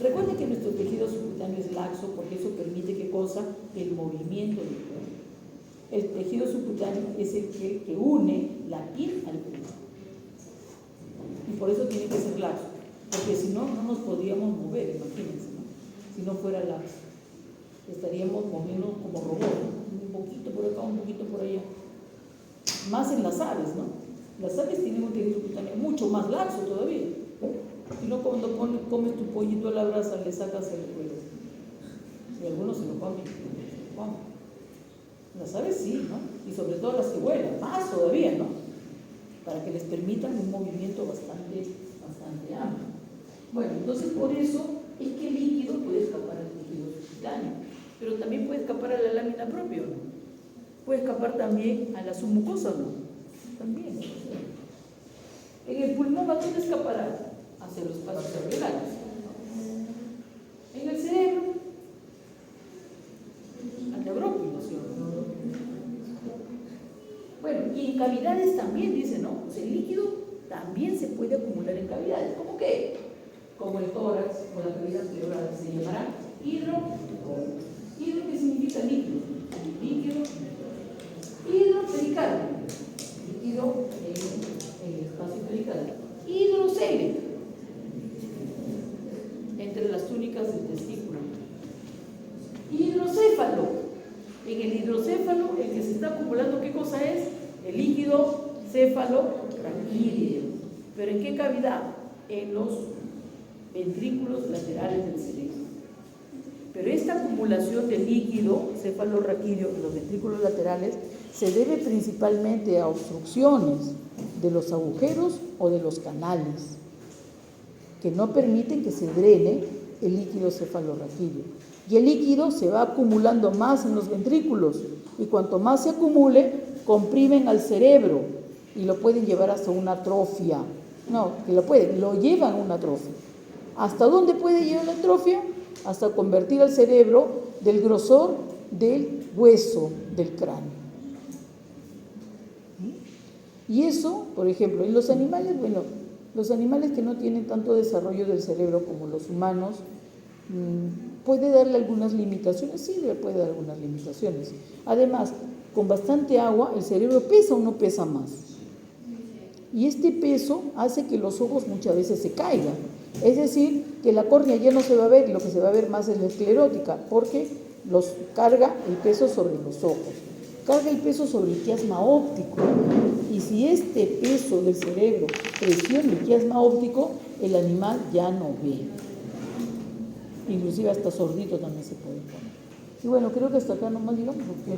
Recuerden que nuestro tejido subcutáneo es laxo porque eso permite, ¿qué cosa? El movimiento del cuerpo. El tejido subcutáneo es el que une la piel al cuerpo. Y por eso tiene que ser laxo. Porque si no, no nos podríamos mover, imagínense, ¿no? Si no fuera laxo. Estaríamos moviendo como robots, ¿no? Un poquito por acá, un poquito por allá. Más en las aves, ¿no? Las aves tienen un tejido subcutáneo mucho más laxo todavía. Y no cuando comes tu pollito a la brasa, le sacas el cuello. Y algunos se lo comen. Las aves sí, ¿no? Y sobre todo las que vuelan, más todavía, ¿no? Para que les permitan un movimiento bastante amplio. Bueno, entonces por eso es que el líquido puede escapar al tejido subcutáneo, pero también puede escapar a la lámina propia, ¿no? Puede escapar también a la submucosa, ¿no? También. En el pulmón, ¿a dónde escapará? Hacia los pasos alveolares. En el cerebro, al neurópilo, ¿sí? Bueno, y en cavidades también, dice, ¿no? O sea, el líquido también se puede acumular en cavidades. ¿Cómo qué? Como el tórax o la cavidad pleural, se llamará hidro. ¿Hidro qué significa líquido? Líquido. Hidropericardio. Líquido en el espacio pericardio. Hidrocele. Entre las túnicas del testículo. Hidrocéfalo. En el hidrocéfalo, el que se está acumulando, ¿qué cosa es? El líquido céfalo-raquídeo. ¿Pero en qué cavidad? En los ventrículos laterales del cerebro. Pero esta acumulación de líquido céfalo-raquídeo en los ventrículos laterales se debe principalmente a obstrucciones de los agujeros o de los canales que no permiten que se drene el líquido cefalorraquídeo. Y el líquido se va acumulando más en los ventrículos y cuanto más se acumule, comprimen al cerebro y lo pueden llevar hasta una atrofia. No, que lo llevan a una atrofia. ¿Hasta dónde puede llevar la atrofia? Hasta convertir al cerebro del grosor del hueso del cráneo. Y eso, por ejemplo, en los animales, bueno, los animales que no tienen tanto desarrollo del cerebro como los humanos, puede darle algunas limitaciones, sí, le puede dar algunas limitaciones. Además, con bastante agua, el cerebro pesa o no pesa más. Y este peso hace que los ojos muchas veces se caigan. Es decir, que la córnea ya no se va a ver, y lo que se va a ver más es la esclerótica, porque carga el peso sobre los ojos, carga el peso sobre el quiasma óptico. Y si este peso del cerebro presiona el quiasma óptico, el animal ya no ve. Inclusive hasta sordito también se puede poner. Y bueno, creo que hasta acá nomás digamos, porque